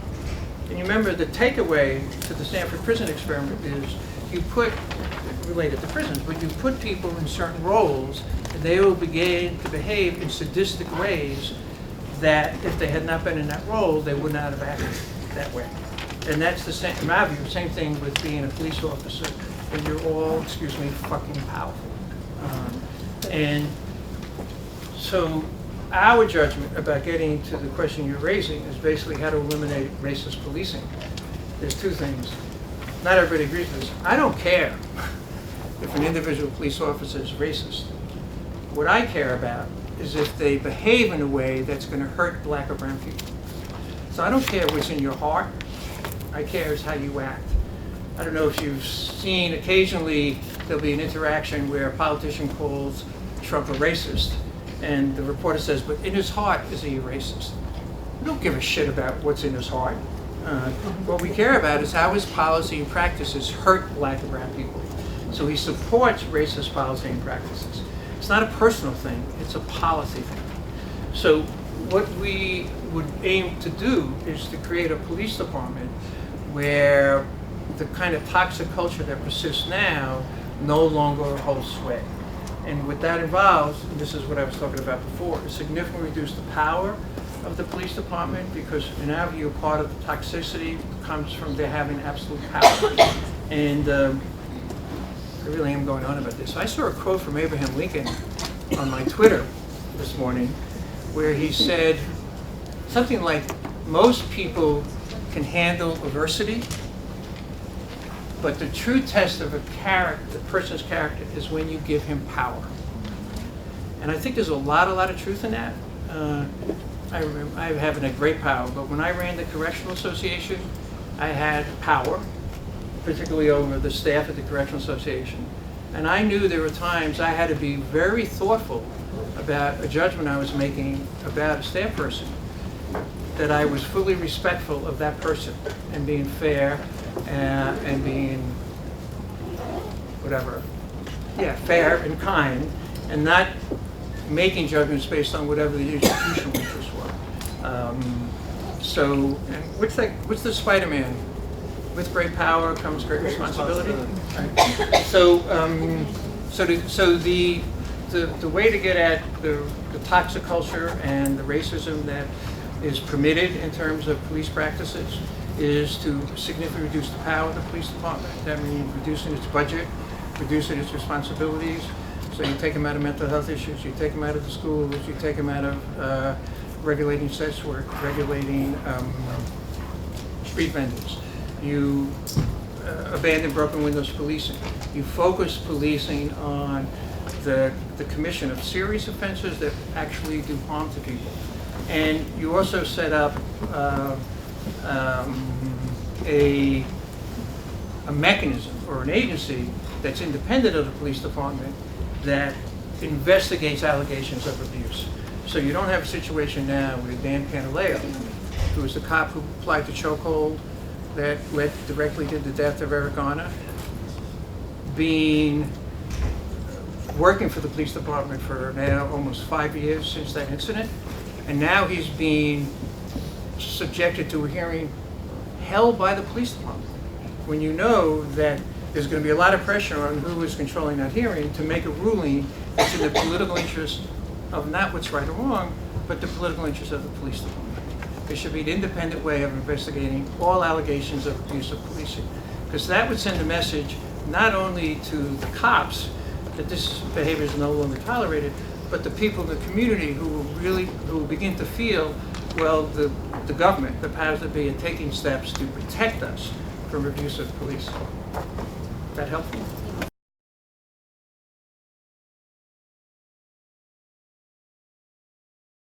And you remember the takeaway to the Stanford prison experiment is you put, related to prisons, but you put people in certain roles and they will begin to behave in sadistic ways that if they had not been in that role, they would not have acted that way. And that's the same, in my view, same thing with being a police officer, when you're all, excuse me, fucking powerful. And so our judgment about getting to the question you're raising is basically how to eliminate racist policing. There's two things. Not everybody agrees with this. I don't care if an individual police officer is racist. What I care about is if they behave in a way that's going to hurt black or brown people. So I don't care what's in your heart. I care is how you act. I don't know if you've seen, occasionally there'll be an interaction where a politician calls Trump a racist, and the reporter says, but in his heart, is he a racist? We don't give a shit about what's in his heart. What we care about is how his policy and practices hurt black and brown people. So he supports racist policy and practices. It's not a personal thing, it's a policy thing. So what we would aim to do is to create a police department where the kind of toxic culture that persists now no longer holds sway. And what that involves, and this is what I was talking about before, is significantly reduce the power of the police department, because in our view, part of the toxicity comes from their having absolute power. And I really am going on about this. I saw a quote from Abraham Lincoln on my Twitter this morning, where he said something like, most people can handle adversity, but the true test of a person's character is when you give him power. And I think there's a lot of truth in that. I remember, I haven't had great power, but when I ran the Correctional Association, I had power, particularly over the staff at the Correctional Association. And I knew there were times I had to be very thoughtful about a judgment I was making about a staff person, that I was fully respectful of that person and being fair and being whatever, fair and kind, and not making judgments based on whatever the institutional interests were. So, and what's the Spider-Man? With great power comes great responsibility. Right. So the way to get at the toxic culture and the racism that is permitted in terms of police practices is to significantly reduce the power of the police department. That means reducing its budget, reducing its responsibilities. So you take them out of mental health issues, you take them out of the schools, you take them out of regulating sex work, regulating street vendors. You abandon broken windows policing. You focus policing on the commission of serious offenses that actually do harm to people. And you also set up a mechanism or an agency that's independent of the police department that investigates allegations of abuse. So you don't have a situation now with Dan Pantaleo, who was the cop who applied the chokehold that led directly to the death of Eric Garner, working for the police department for now almost 5 years since that incident, and now he's being subjected to a hearing held by the police department. When you know that there's going to be a lot of pressure on who is controlling that hearing to make a ruling that's in the political interest of not what's right or wrong, but the political interest of the police department. There should be an independent way of investigating all allegations of abuse of policing, because that would send a message not only to the cops that this behavior is no longer tolerated, but the people in the community who will begin to feel, well, the government, the powers that be, are taking steps to protect us from abusive police. Is that helpful?